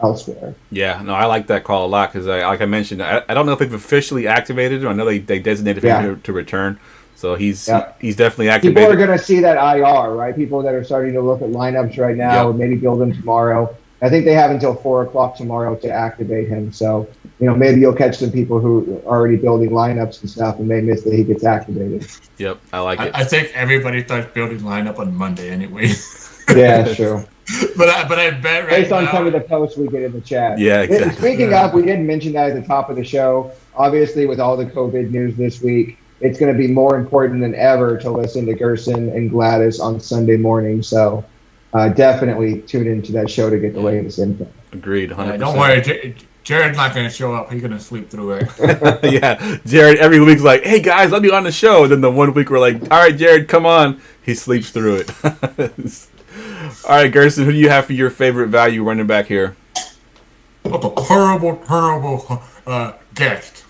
elsewhere. Yeah, no, I like that call a lot because, like I mentioned, I don't know if they've officially activated him. I know they designated him to return. So he's definitely activated. People are going to see that IR, right? People that are starting to look at lineups right now and maybe build them tomorrow. I think they have until 4 o'clock tomorrow to activate him. So, maybe you'll catch some people who are already building lineups and stuff and may miss that he gets activated. Yep, I like it. I think everybody starts building lineup on Monday anyway. Yeah, that's true. But I bet based on some of the posts we get in the chat. Yeah, exactly. Speaking of, we didn't mention that at the top of the show. Obviously, with all the COVID news this week, it's going to be more important than ever to listen to Gerson and Gladys on Sunday morning. So definitely tune into that show to get the latest info. Agreed, 100%. Don't worry, Jared's not going to show up. He's going to sleep through it. Yeah, Jared every week's like, hey, guys, I'll be on the show. And then the one week we're like, all right, Jared, come on. He sleeps through it. All right, Gerson, who do you have for your favorite value running back here? What a terrible guest,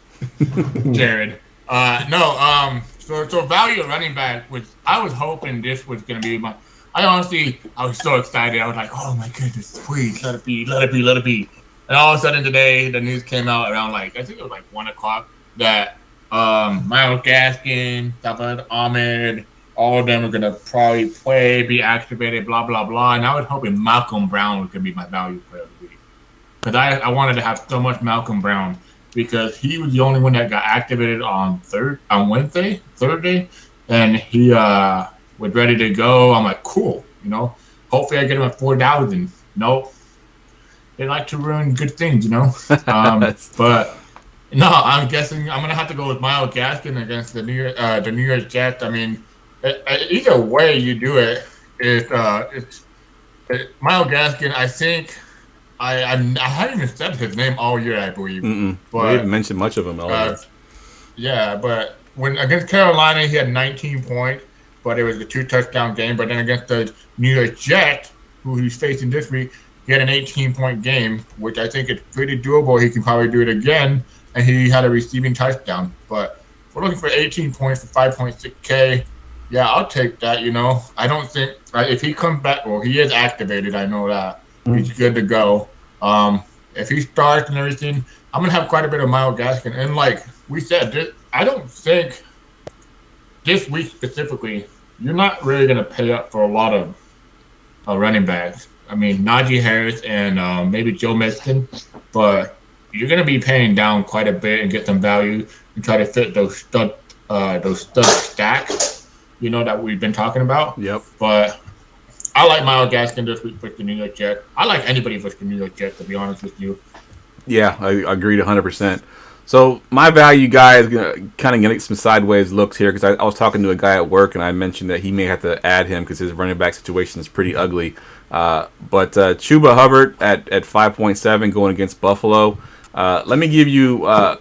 Jared. So value running back, which I was hoping this was going to be I was so excited. I was like, oh my goodness, please, let it be. And all of a sudden today, the news came out around I think it was 1 o'clock, that Myles Gaskin, David Ahmed, all of them are going to probably play, be activated, blah, blah, blah. And I was hoping Malcolm Brown was going to be my value player of the week. Because I wanted to have so much Malcolm Brown because he was the only one that got activated on Thursday, and he was ready to go. I'm like, cool, hopefully I get him at 4,000. Nope. They like to ruin good things, But no, I'm guessing I'm going to have to go with Myles Gaskin against the New York Jets. I mean, either way you do it, it's Myles Gaskin. I think I haven't even said his name all year, I believe. But we haven't mentioned much of him all year. Yeah, but when against Carolina, he had 19 points, but it was a 2-touchdown game. But then against the New York Jets, who he's facing this week, he had an 18-point game, which I think is pretty doable. He can probably do it again, and he had a receiving touchdown. But if we're looking for 18 points for 5.6K, yeah, I'll take that, I don't think if he comes back, well, he is activated, I know that. He's good to go. If he starts and everything, I'm going to have quite a bit of Myles Gaskin. And like we said, I don't think this week specifically, you're not really going to pay up for a lot of running backs. I mean, Najee Harris and maybe Joe Mixon, but you're going to be paying down quite a bit and get some value and try to fit those stud stacks, that we've been talking about. Yep. But I like Myles Gaskin this week versus the New York Jets. I like anybody versus the New York Jets, to be honest with you. Yeah, I agreed 100%. So my value guy is kind of getting some sideways looks here because I was talking to a guy at work and I mentioned that he may have to add him because his running back situation is pretty ugly. But Chuba Hubbard at 5.7 going against Buffalo. Let me give you a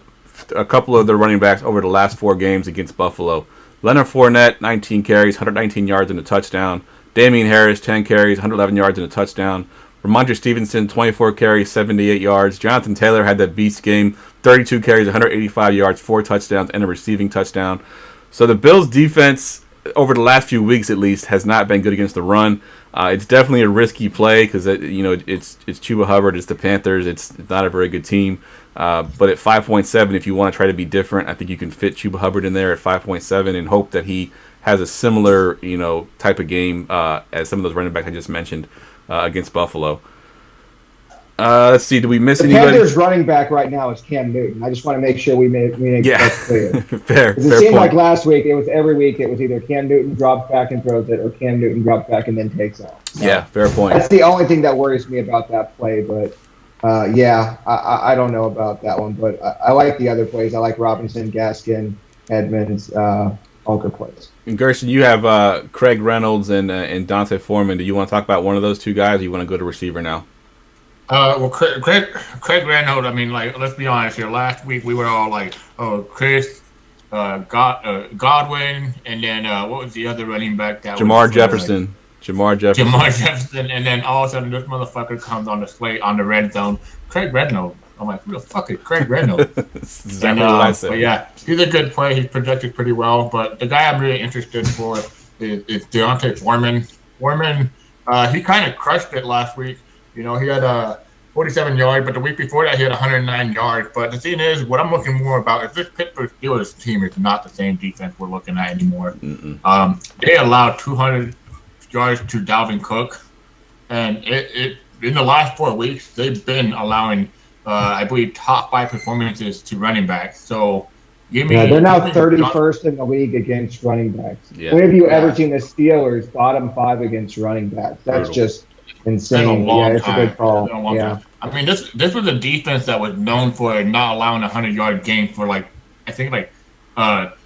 couple of the running backs over the last 4 games against Buffalo. Leonard Fournette, 19 carries, 119 yards and a touchdown. Damian Harris, 10 carries, 111 yards and a touchdown. Ramondre Stevenson, 24 carries, 78 yards. Jonathan Taylor had that beast game, 32 carries, 185 yards, 4 touchdowns, and a receiving touchdown. So the Bills' defense, over the last few weeks at least, has not been good against the run. It's definitely a risky play because it's Chuba Hubbard, it's the Panthers, it's not a very good team. But at 5.7, if you want to try to be different, I think you can fit Chuba Hubbard in there at 5.7 and hope that he has a similar type of game as some of those running backs I just mentioned against Buffalo. Let's see. Do we miss anybody? The Panthers' running back right now is Cam Newton. I just want to make sure we make that clear. fair it seemed point. like last week, every week it was either Cam Newton drops back and throws it or Cam Newton drops back and then takes off. So yeah, fair point. That's the only thing that worries me about that play. But, I don't know about that one. But I like the other plays. I like Robinson, Gaskin, Edmonds, all good plays. And Gerson, you have Craig Reynolds and Dante Foreman. Do you want to talk about one of those two guys, or you want to go to receiver now? Well, Craig Reynolds, I mean, like, let's be honest here. Last week, we were all like, oh, Chris, Godwin, and then what was the other running back? Jamar Jefferson. Jamar Jefferson, and then all of a sudden, this motherfucker comes on the slate on the red zone. Craig Reynolds. I'm like, who the fuck is Craig Reynolds? Exactly what I said. But yeah, he's a good player. He's projected pretty well. But the guy I'm really interested for is Deontay Foreman. Foreman, he kind of crushed it last week. He had 47 yards, but the week before that, he had 109 yards. But the thing is, what I'm looking more about is this Pittsburgh Steelers team is not the same defense we're looking at anymore. They allowed 200 yards to Dalvin Cook. And it in the last 4 weeks, they've been allowing I believe top 5 performances to running backs. So they're now 31st in the league against running backs. Yeah. When have you ever seen the Steelers bottom 5 against running backs? That's just insane. It's a good call. Yeah. I mean, this was a defense that was known for not allowing a 100-yard game for I think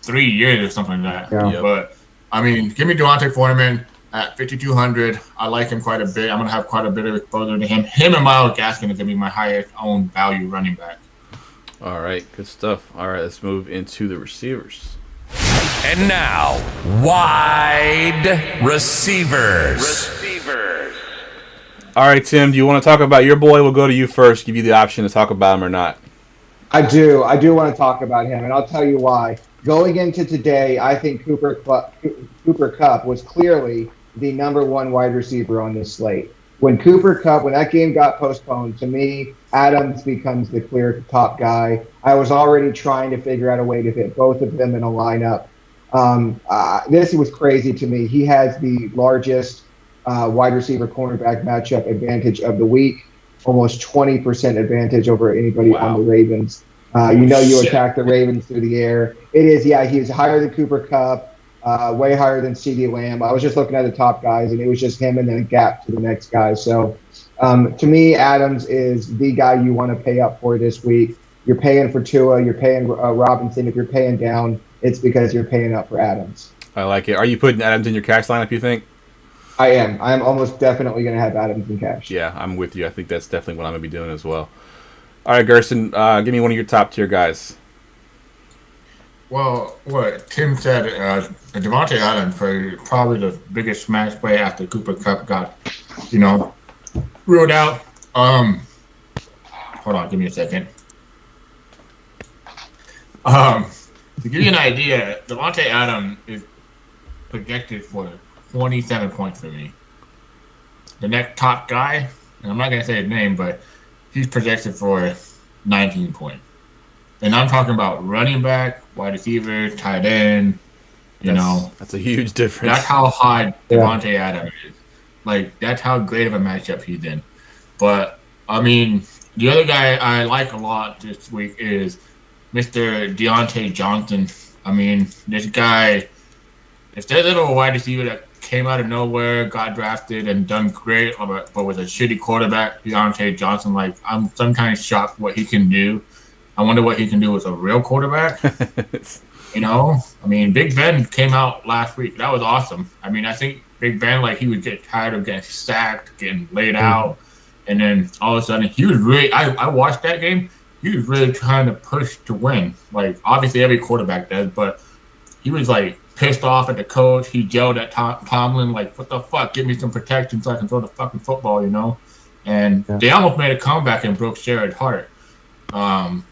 3 years or something like that. Yeah. Yep. But I mean, give me Deontay Foreman at 5,200. I like him quite a bit. I'm gonna have quite a bit of exposure to him. Him and Myles Gaskin is gonna be my highest owned value running back. All right, good stuff. All right, let's move into the receivers. And now, wide receivers. All right, Tim, do you want to talk about your boy? We'll go to you first, give you the option to talk about him or not. I do want to talk about him, and I'll tell you why. Going into today, I think Cooper Kupp was clearly the number 1 wide receiver on this slate. When that game got postponed, to me, Adams becomes the clear top guy. I was already trying to figure out a way to fit both of them in a lineup. This was crazy to me. He has the largest wide receiver cornerback matchup advantage of the week, almost 20% advantage over anybody on the Ravens. You attack the Ravens through the air. It is, he's higher than Cooper Kupp, way higher than CeeDee Lamb. I was just looking at the top guys, and it was just him and then a gap to the next guy. So, to me, Adams is the guy you want to pay up for this week. You're paying for Tua, you're paying Robinson. If you're paying down, it's because you're paying up for Adams. I like it. Are you putting Adams in your cash lineup, you think? I am. I'm almost definitely going to have Adams in cash. Yeah, I'm with you. I think that's definitely what I'm going to be doing as well. All right, Gerson, give me one of your top tier guys. Well, what Tim said, Devontae Adams probably the biggest smash play after Cooper Kupp got, ruled out. Hold on, give me a second. To give you an idea, Devontae Adams is projected for 27 points for me. The next top guy, and I'm not going to say his name, but he's projected for 19 points. And I'm talking about running back, wide receiver, tight end, That's a huge difference. That's how high Devontae Adams is. Like, that's how great of a matchup he's in. But, I mean, the other guy I like a lot this week is Mr. Deontay Johnson. I mean, this guy, if there's a little wide receiver that came out of nowhere, got drafted, and done great, but was a shitty quarterback, Deontay Johnson, like, I'm sometimes shocked what he can do. I wonder what he can do with a real quarterback. I mean, Big Ben came out last week. That was awesome. I mean, I think Big Ben, like, he would get tired of getting sacked, getting laid out, and then all of a sudden, he was really, I watched that game, he was really trying to push to win. Like, obviously every quarterback does, but he was, like, pissed off at the coach. He yelled at Tomlin, like, what the fuck, give me some protection so I can throw the fucking football, And they almost made a comeback and broke Jared's heart. No,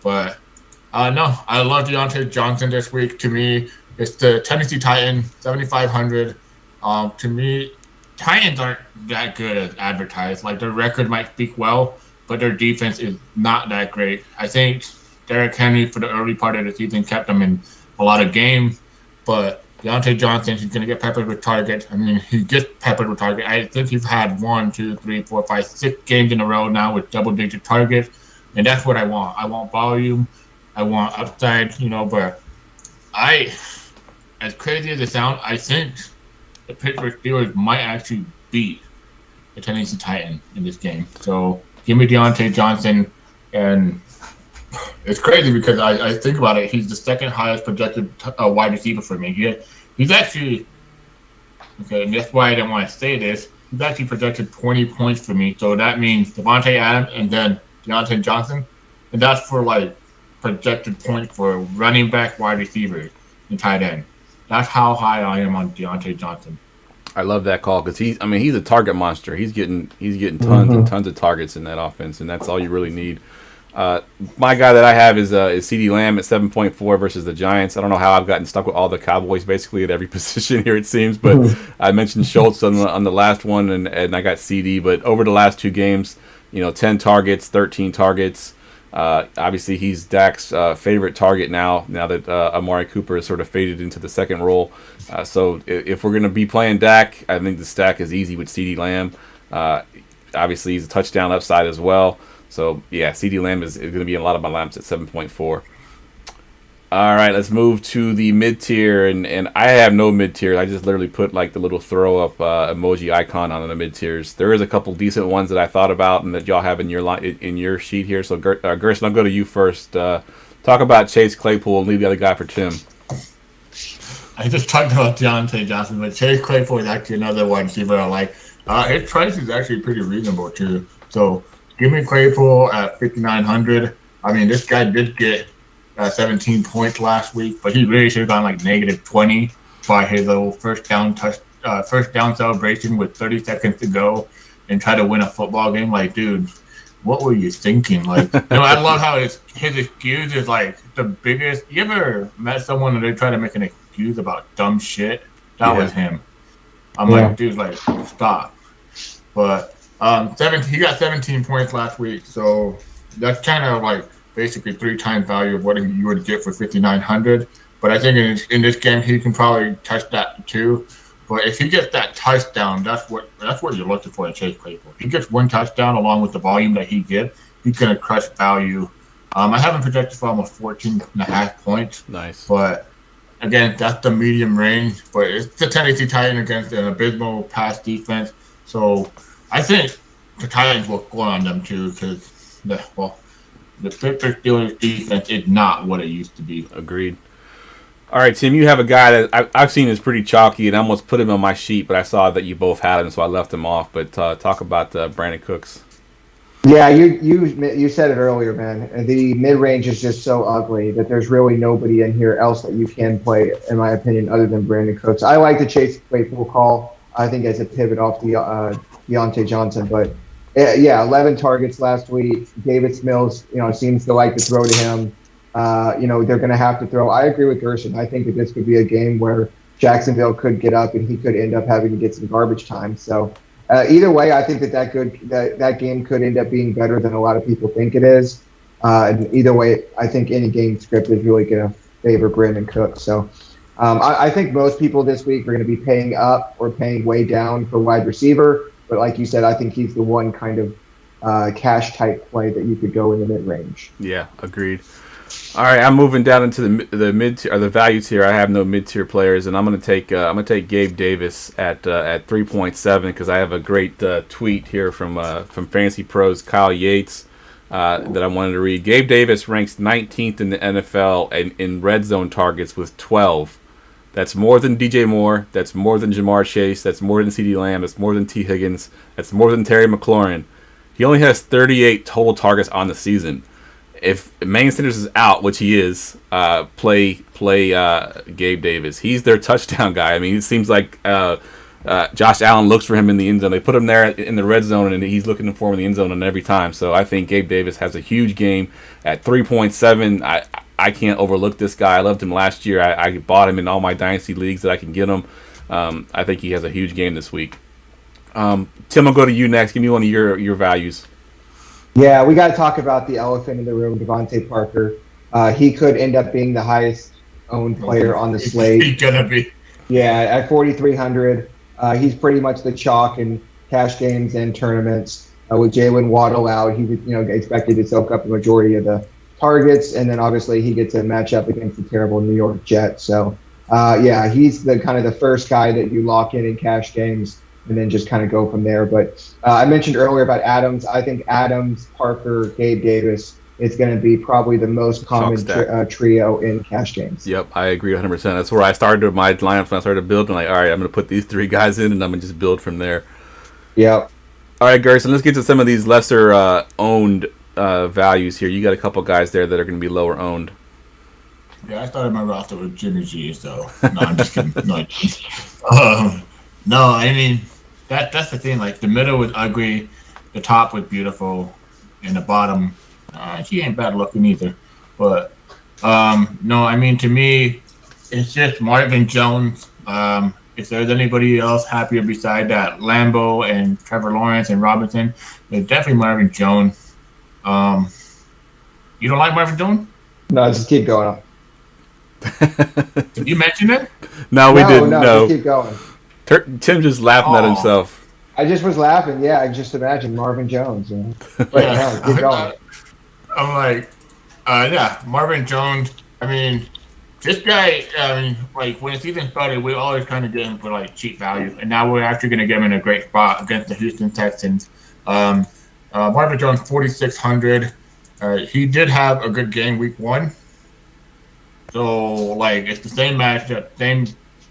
I love Deontay Johnson this week. To me, it's the Tennessee Titans, 7,500. To me, Titans aren't that good as advertised. Like, their record might speak well, but their defense is not that great. I think Derrick Henry, for the early part of the season, kept them in a lot of games, but Deontay Johnson, he's going to get peppered with targets. I mean, he gets peppered with targets. I think he's had 1, 2, 3, 4, 5, 6 games in a row now with double-digit targets, and that's what I want. I want volume. I want upside, but as crazy as it sounds, I think the Pittsburgh Steelers might actually beat the Tennessee Titans in this game. So give me Deontay Johnson, and it's crazy because I think about it. He's the second highest projected wide receiver for me. He's actually, okay, and that's why I didn't want to say this, he's actually projected 20 points for me. So that means Devontae Adams and then Deontay Johnson, and that's for, like, projected points for running back, wide receiver, and tight end. That's how high I am on Deontay Johnson. I love that call because he's a target monster. He's getting tons and tons of targets in that offense, and that's all you really need. My guy that I have is CeeDee Lamb at 7.4 versus the Giants. I don't know how I've gotten stuck with all the Cowboys basically at every position here, it seems, but I mentioned Schultz on the last one, and I got CD. But over the last 2 games, 10 targets, 13 targets. Obviously, he's Dak's favorite target now that Amari Cooper has sort of faded into the second role. So if we're going to be playing Dak, I think the stack is easy with CeeDee Lamb. Obviously, he's a touchdown upside as well. So, yeah, CeeDee Lamb is going to be in a lot of my lamps at 7.4. All right, let's move to the mid-tier. And I have no mid-tier. I just literally put, like, the little throw-up emoji icon on the mid-tiers. There is a couple decent ones that I thought about and that y'all have in your sheet here. So, Gerson, I'll go to you first. Talk about Chase Claypool and leave the other guy for Tim. I just talked about Deontay Johnson, but Chase Claypool is actually another wide receiver I like. His price is actually pretty reasonable, too. So, give me Claypool at 5,900. I mean, this guy did get 17 points last week, but he really should have gone like -20 by his little first down celebration with 30 seconds to go and try to win a football game. Like, dude, what were you thinking? Like, I love how his excuse is like the biggest. You ever met someone and they try to make an excuse about dumb shit? That was him. I'm like, dude, like, stop. But he got 17 points last week, so that's kind of like basically 3 times value of what you would get for 5,900. But I think in this game he can probably touch that too. But if he gets that touchdown, that's what you're looking for in Chase Claypool. If he gets 1 touchdown along with the volume that he gets, he's gonna crush value. I haven't projected for almost 14.5 points. Nice. But again, that's the medium range. But it's the Tennessee Titans against an abysmal pass defense. So I think the Titans will score on them too because the Pittsburgh Steelers defense is not what it used to be. Agreed. All right, Tim, you have a guy that I've seen is pretty chalky, and I almost put him on my sheet, but I saw that you both had him, so I left him off. But talk about Brandon Cooks. Yeah, you said it earlier, man. The mid-range is just so ugly that there's really nobody in here else that you can play, in my opinion, other than Brandon Cooks. I like the Chase Claypool call, I think, as a pivot off the Deontay Johnson, but Yeah, 11 targets last week. Davis Mills, seems to like to throw to him. They're going to have to throw. I agree with Gershon. I think that this could be a game where Jacksonville could get up and he could end up having to get some garbage time. So either way, I think that game could end up being better than a lot of people think it is. And either way, I think any game script is really going to favor Brandon Cook. So I think most people this week are going to be paying up or paying way down for wide receiver. But like you said, I think he's the one kind of cash type play that you could go in the mid range. Yeah, agreed. All right, I'm moving down into the mid tier or the value tier. I have no mid tier players, and I'm gonna take Gabe Davis at 3.7 because I have a great tweet here from Fantasy Pros Kyle Yates that I wanted to read. Gabe Davis ranks 19th in the NFL in red zone targets with 12. That's more than DJ Moore. That's more than Jamar Chase. That's more than CeeDee Lamb. That's more than T. Higgins. That's more than Terry McLaurin. He only has 38 total targets on the season. If Emmanuel Sanders is out, which he is, play Gabe Davis. He's their touchdown guy. I mean, it seems like Josh Allen looks for him in the end zone. They put him there in the red zone, and he's looking for him in the end zone and every time. So I think Gabe Davis has a huge game at 3.7. I can't overlook this guy. I loved him last year. I bought him in all my dynasty leagues that I can get him. I think he has a huge game this week. Tim, I'll go to you next. Give me one of your values. Yeah, we got to talk about the elephant in the room, Devonta Parker. He could end up being the highest owned player on the slate. He's gonna be. Yeah, at 4,300, he's pretty much the chalk in cash games and tournaments. With Jalen Waddle out, he's expected to soak up the majority of the targets, and then obviously he gets a matchup against the terrible New York Jets. So, he's the kind of the first guy that you lock in cash games, and then just kind of go from there. But I mentioned earlier about Adams. I think Adams, Parker, Gabe Davis is going to be probably the most common trio in cash games. Yep, I agree 100%. That's where I started my lineup when I started building. Like, all right, I'm going to put these three guys in, and I'm going to just build from there. Yep. All right, Gerson, let's get to some of these lesser owned values here. You got a couple guys there that are going to be lower owned. Yeah, I started my roster with Jimmy G, so no, I'm just kidding. No, I mean that's the thing. Like the middle was ugly, the top was beautiful, and the bottom, she ain't bad looking either. But no, I mean to me, it's just Marvin Jones. If there's anybody else happier beside that, Lambeau and Trevor Lawrence and Robinson, it's definitely Marvin Jones. You don't like Marvin Jones? No, just keep going. Did you mention it? No, we didn't. No, just keep going. Tim just laughing at himself. I just was laughing. Yeah, I just imagined Marvin Jones. But no, keep going. I'm like, Marvin Jones. I mean, this guy. Like when the season started, we always kind of get him for like cheap value, and now we're actually going to get him in a great spot against the Houston Texans. Marvin Jones, 4,600. He did have a good game week 1. So like it's the same matchup,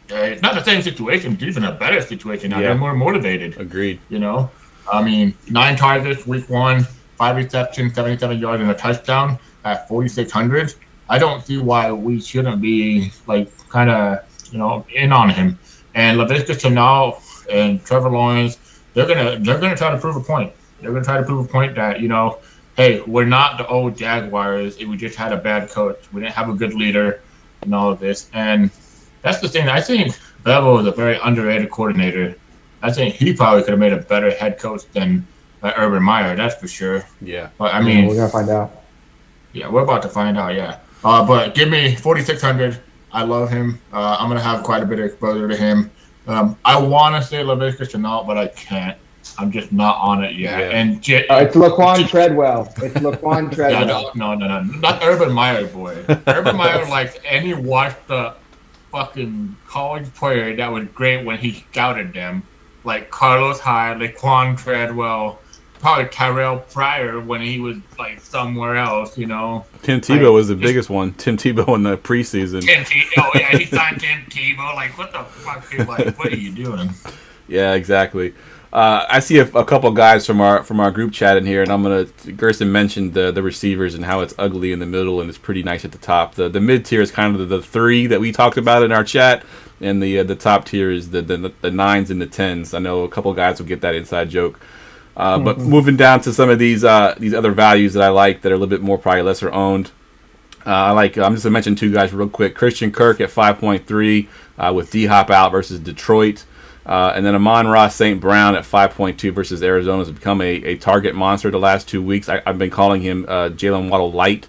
it's not the same situation. It's even a better situation now. Yeah. They're more motivated. Agreed. I mean, 9 targets week 1, 5 receptions, 77 yards, and a touchdown at 4,600. I don't see why we shouldn't be like kind of in on him. And Laviska Shenault and Trevor Lawrence, they're gonna try to prove a point. They're gonna try to prove a point that hey, we're not the old Jaguars. We just had a bad coach. We didn't have a good leader and all of this. And that's the thing. I think Bevel is a very underrated coordinator. I think he probably could have made a better head coach than Urban Meyer. That's for sure. Yeah. But I mean, we're gonna find out. Yeah, we're about to find out. Yeah. But give me 4,600. I love him. I'm gonna have quite a bit of exposure to him. I want to say Laviska Shenault, but I can't. I'm just not on it yet. Yeah. And it's Laquan Treadwell. It's Laquan Treadwell. No. Not Urban Meyer, boy. Urban Meyer likes any washed up fucking college player that was great when he scouted them. Like Carlos Hyde, Laquan Treadwell, probably Tyrell Pryor when he was like somewhere else, Tim Tebow was the biggest one. Tim Tebow in the preseason. He signed Tim Tebow. Like, what the fuck, dude? Like, what are you doing? Yeah, exactly. I see a couple guys from our group chat in here, and Gerson mentioned the receivers and how it's ugly in the middle and it's pretty nice at the top. The mid tier is kind of the 3 that we talked about in our chat, and the top tier is the 9s and the 10s. I know a couple guys will get that inside joke. But moving down to some of these other values that I like that are a little bit more probably lesser owned. I'm just going to mention two guys real quick. Christian Kirk at 5.3 with D-Hop out versus Detroit. And then Amon-Ra St. Brown at 5.2 versus Arizona has become a target monster the last 2 weeks. I've been calling him Jalen Waddle light.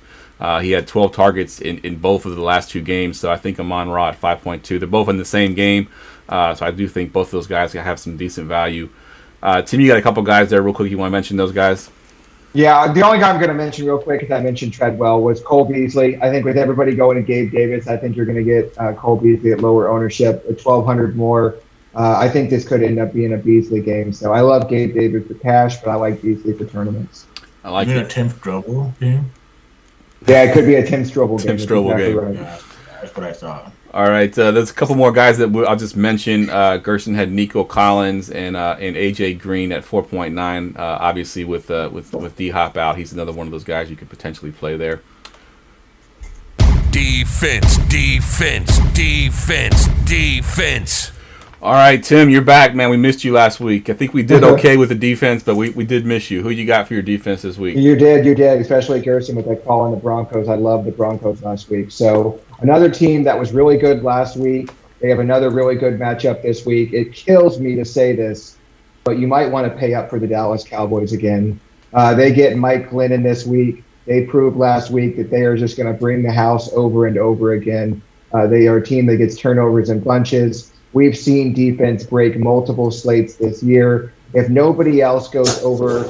He had 12 targets in both of the last 2 games, so I think Amon-Ra at 5.2. They're both in the same game, so I do think both of those guys have some decent value. Tim, you got a couple guys there real quick. You want to mention those guys? Yeah, the only guy I'm going to mention real quick, as I mentioned Treadwell, was Cole Beasley. I think with everybody going to Gabe Davis, I think you're going to get Cole Beasley at lower ownership, at 1,200 more. I think this could end up being a Beasley game. So I love Gabe Davis for cash, but I like Beasley for tournaments. I like it. A Tim Strobel game? Yeah, it could be a Tim Strobel game. Tim Strobel game. Right. Yeah, that's what I thought. All right, there's a couple more guys that I'll just mention. Gerson had Nico Collins and AJ Green at 4.9. Obviously, with D-Hop out, he's another one of those guys you could potentially play there. Defense, defense, defense, defense. All right, Tim, you're back, man. We missed you last week. I think we did okay with the defense, but we did miss you. Who you got for your defense this week? You did, especially Gerson with that call on the Broncos. I love the Broncos last week. So another team that was really good last week. They have another really good matchup this week. It kills me to say this, but you might want to pay up for the Dallas Cowboys again. They get Mike Glennon this week. They proved last week that they are just going to bring the house over and over again. They are a team that gets turnovers in bunches. We've seen defense break multiple slates this year. If nobody else goes over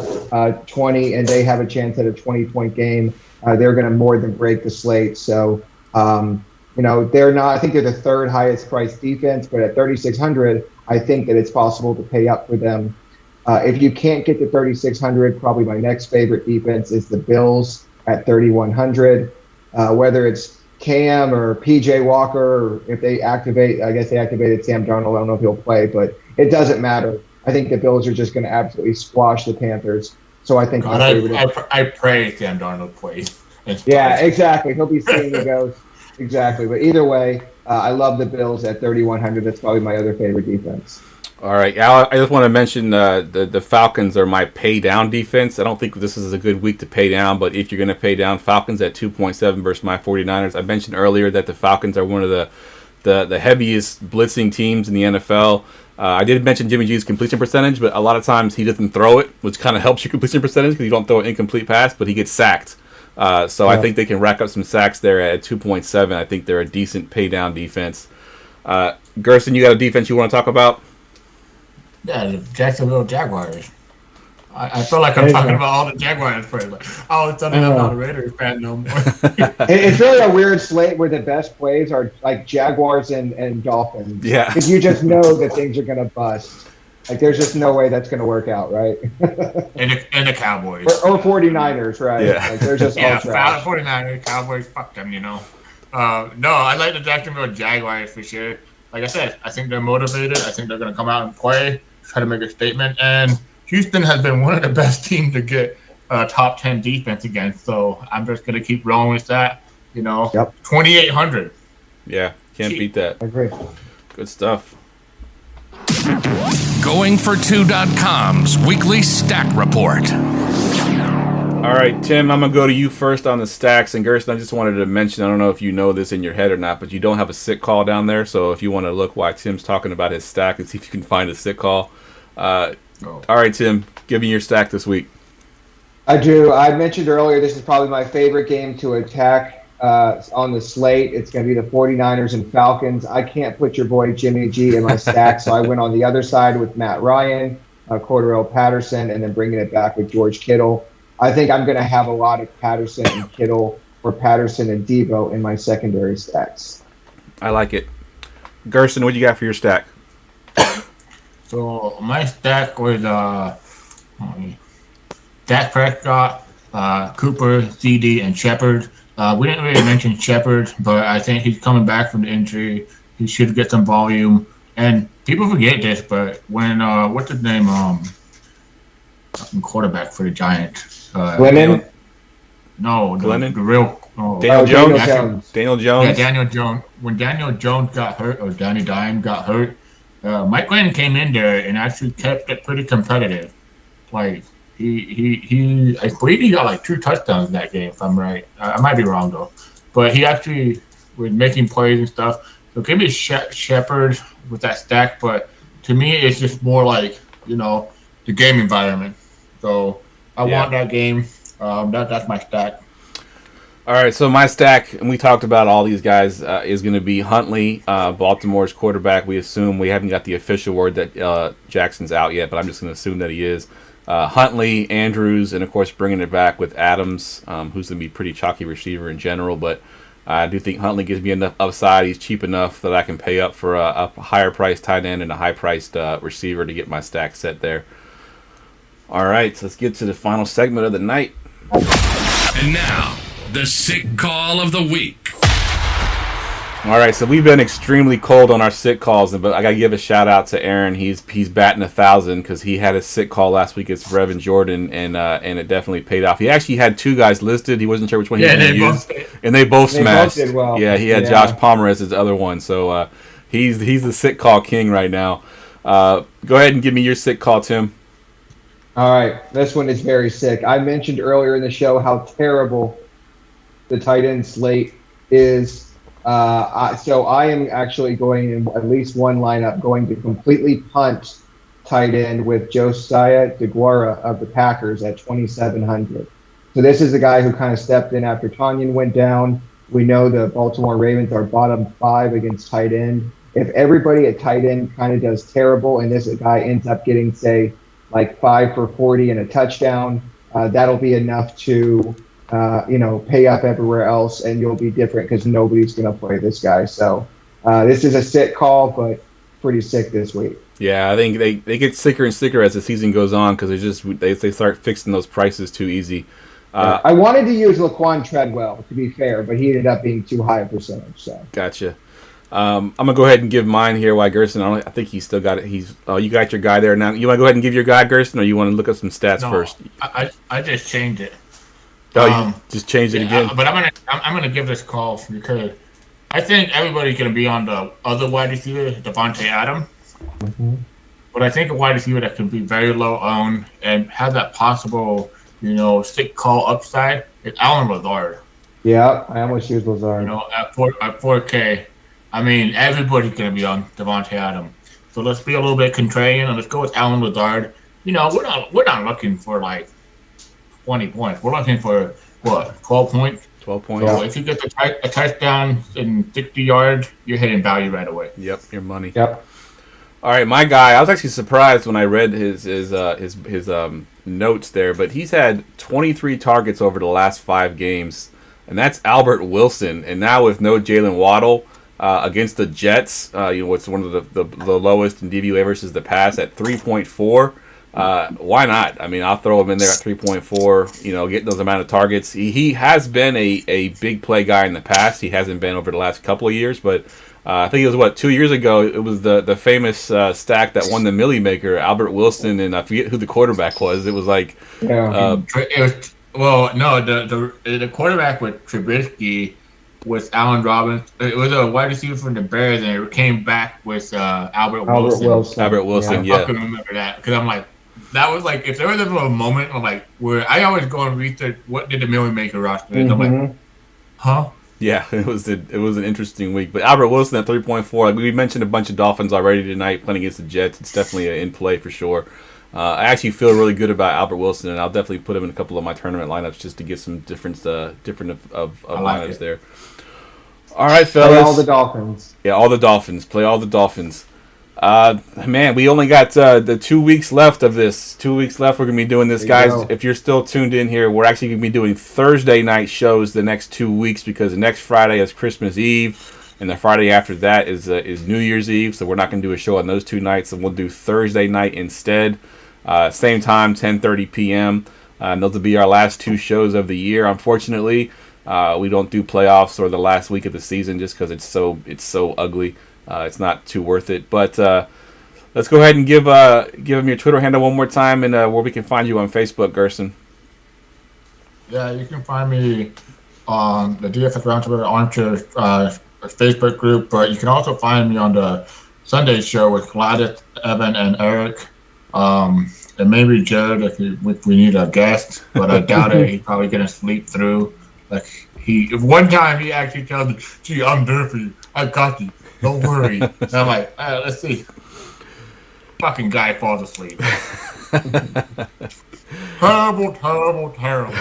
20 and they have a chance at a 20-point game, they're going to more than break the slate. So, they're not. I think they're the third highest priced defense, but at 3,600, I think that it's possible to pay up for them. If you can't get to 3,600, probably my next favorite defense is the Bills at 3,100. Whether it's Cam or PJ Walker, or if they activate, I guess they activated Sam Darnold. I don't know if he'll play, but it doesn't matter. I think the Bills are just going to absolutely squash the Panthers. So I think I pray Sam Darnold plays. Yeah, exactly. He'll be seeing the ghost. Exactly. But either way, I love the Bills at 3,100. That's probably my other favorite defense. All right, Al, I just want to mention the Falcons are my pay down defense. I don't think this is a good week to pay down, but if you're going to pay down, Falcons at 2.7 versus my 49ers. I mentioned earlier that the Falcons are one of the heaviest blitzing teams in the NFL. I did mention Jimmy G's completion percentage, but a lot of times he doesn't throw it, which kind of helps your completion percentage because you don't throw an incomplete pass, but he gets sacked. I think they can rack up some sacks there at 2.7. I think they're a decent pay down defense. Gerson, you got a defense you want to talk about? Yeah, the Jacksonville Jaguars. I feel like I'm talking about all the Jaguars players. Like, all of a sudden, I'm not a Raiders fan no more. It's really a weird slate where the best plays are like Jaguars and Dolphins. Yeah. Because you just know that things are going to bust. Like, there's just no way that's going to work out, right? and the Cowboys. Or 49ers, right? Yeah. Like, they're just all trash. 49ers, Cowboys, fuck them, No, I like the Jacksonville Jaguars for sure. Like I said, I think they're motivated. I think they're going to come out and play, try to make a statement. And Houston has been one of the best teams to get top 10 defense against. So I'm just going to keep rolling with that. 2,800. Yeah, can't beat that. I agree. Good stuff. Goingfor2.com's weekly stack report. All right, Tim, I'm going to go to you first on the stacks. And Gerson, I just wanted to mention, I don't know if you know this in your head or not, but you don't have a sit call down there. So if you want to look while Tim's talking about his stack and see if you can find a sit call. All right, Tim, give me your stack this week. I do. I mentioned earlier this is probably my favorite game to attack on the slate. It's going to be the 49ers and Falcons. I can't put your boy Jimmy G in my stack, so I went on the other side with Matt Ryan, Corduro Patterson, and then bringing it back with George Kittle. I think I'm going to have a lot of Patterson and Kittle or Patterson and Debo in my secondary stacks. I like it. Gerson, what you got for your stack? So my stack was Dak Prescott, Cooper, CD, and Shepard. We didn't really mention Shepard, but I think he's coming back from the injury. He should get some volume. And people forget this, but when what's his name? Quarterback for the Giants. Glennon? No, Glennon? the real Daniel Jones. Daniel Jones. Daniel Jones. Yeah, Daniel Jones. When Daniel Jones got hurt, or Danny Dime got hurt, Mike Glennon came in there and actually kept it pretty competitive. Like I believe he got like 2 touchdowns in that game, if I'm right. I might be wrong though, but he actually was making plays and stuff. So give me Shepard with that stack, but to me it's just more like the game environment. So I want that game. That's my stack. All right, so my stack, and we talked about all these guys, is going to be Huntley, Baltimore's quarterback. We assume we haven't got the official word that Jackson's out yet, but I'm just going to assume that he is. Huntley, Andrews, and of course bringing it back with Adams, who's going to be a pretty chalky receiver in general. But I do think Huntley gives me enough upside. He's cheap enough that I can pay up for a higher priced tight end and a high priced receiver to get my stack set there. All right, so let's get to the final segment of the night. And now, the sick call of the week. All right, so we've been extremely cold on our sick calls, but I got to give a shout out to Aaron. He's batting 1,000 because he had a sick call last week against Brevin Jordan, and it definitely paid off. He actually had 2 guys listed. He wasn't sure which one he was going to use, and they both smashed. Both did well. Yeah, he had Josh Palmer as his other one, so he's the sick call king right now. Go ahead and give me your sick call, Tim. All right, this one is very sick. I mentioned earlier in the show how terrible the tight end slate is. So I am actually going in at least one lineup, going to completely punt tight end with Josiah DeGuara of the Packers at 2,700. So this is a guy who kind of stepped in after Tanyan went down. We know the Baltimore Ravens are bottom 5 against tight end. If everybody at tight end kind of does terrible and this guy ends up getting, say, like 5 for 40 and a touchdown, that'll be enough to pay up everywhere else, and you'll be different because nobody's going to play this guy. So this is a sick call, but pretty sick this week. Yeah, I think they get sicker and sicker as the season goes on because they start fixing those prices too easy. I wanted to use Laquan Treadwell, to be fair, but he ended up being too high a percentage. So Gotcha. I'm gonna go ahead and give mine here. Why Gerson? I think he's still got it. You got your guy there now. You want to go ahead and give your guy, Gerson, or you want to look up some stats first? I just changed it. Oh, you just changed it again. But I'm gonna give this call because I think everybody's gonna be on the other wide receiver, Devontae Adams. Mm-hmm. But I think a wide receiver that can be very low owned and have that possible, sick call upside is Allen Lazard. Yeah, I almost used Lazard. At 4K, I mean everybody's gonna be on Devontae Adams. So let's be a little bit contrarian and let's go with Allen Lazard. We're not looking for like 20 points. We're looking for, 12 points? 12 points. So if you get a touchdown in 60 yards, you're hitting value right away. Yep, your money. Yep. All right, my guy, I was actually surprised when I read his notes there, but he's had 23 targets over the last 5 games, and that's Albert Wilson. And now with no Jalen Waddle against the Jets, what's one of the lowest in DVOA versus the pass at 3.4. Why not? I mean, I'll throw him in there at 3.4, getting those amount of targets. He has been a big play guy in the past. He hasn't been over the last couple of years, but I think it was, 2 years ago, it was the famous stack that won the Millie Maker, Albert Wilson, and I forget who the quarterback was. It was like... the quarterback with Trubisky was Allen Robinson. It was a wide receiver from the Bears, and it came back with Albert Wilson. Albert Wilson, I can remember that because I'm like, that was like, if there was ever a moment of like where I always go and research what did the Millie Maker roster is. I'm like, huh? Yeah, it was an interesting week. But Albert Wilson at 3.4. Like we mentioned a bunch of Dolphins already tonight playing against the Jets. It's definitely in play for sure. I actually feel really good about Albert Wilson, and I'll definitely put him in a couple of my tournament lineups just to get some different of lineups there. All right, fellas. Play all the Dolphins. Yeah, all the Dolphins. Play all the Dolphins. Man, we only got the 2 weeks left of this. 2 weeks left. We're going to be doing this, guys. If you're still tuned in here, we're actually going to be doing Thursday night shows the next 2 weeks because the next Friday is Christmas Eve, and the Friday after that is New Year's Eve. So we're not going to do a show on those 2 nights, and we'll do Thursday night instead. Same time, 10:30 p.m. Those will be our last 2 shows of the year. Unfortunately, we don't do playoffs or the last week of the season just because it's so ugly. It's not too worth it. But let's go ahead and give them your Twitter handle one more time and where we can find you on Facebook, Gerson. Yeah, you can find me on the DFS Roundtable Armchair Facebook group, but you can also find me on the Sunday show with Gladys, Evan, and Eric. and maybe Jared if we need a guest, but I doubt it. He's probably gonna sleep through. One time he actually tells me, "Gee, I'm there for you. I got you. Don't worry." And I'm like, let's see. Fucking guy falls asleep. Terrible. all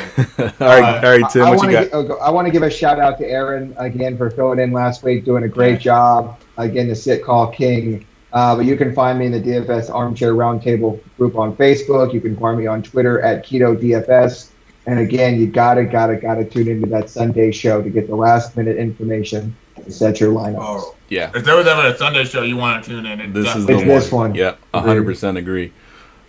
right, Tim. What you got? I want to give a shout out to Aaron again for filling in last week, doing a great job. Again, the sit call king. But you can find me in the DFS Armchair Roundtable group on Facebook. You can find me on Twitter at Keto DFS. And again, you gotta tune into that Sunday show to get the last minute information to set your lineups. Oh, yeah. If there was ever a Sunday show you want to tune in, it's this one. Yep, 100% agree.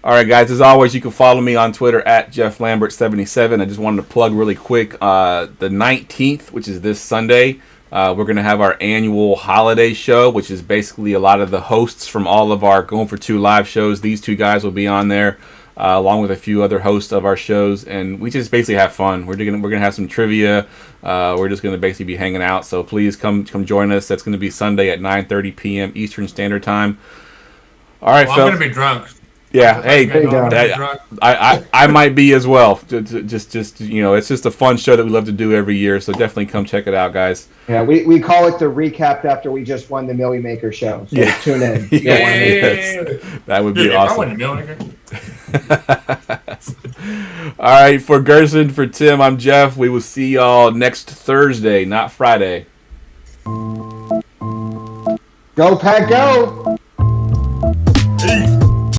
All right, guys. As always, you can follow me on Twitter at JeffLambert77. I just wanted to plug really quick the 19th, which is this Sunday. We're going to have our annual holiday show, which is basically a lot of the hosts from all of our Going for Two live shows. These two guys will be on there, along with a few other hosts of our shows, and we just basically have fun. We're gonna have some trivia. We're just gonna basically be hanging out. So please come join us. That's gonna be Sunday at 9:30 p.m. Eastern Standard Time. All right, I'm gonna be drunk. Yeah, I might be as well. Just it's just a fun show that we love to do every year. So definitely come check it out, guys. Yeah, we call it the recap after we just won the Millie Maker show. So tune in. Yes. That would be awesome. I won the Millie Maker. All right, for Gerson, for Tim, I'm Jeff. We will see y'all next Thursday, not Friday. Go Pack, go!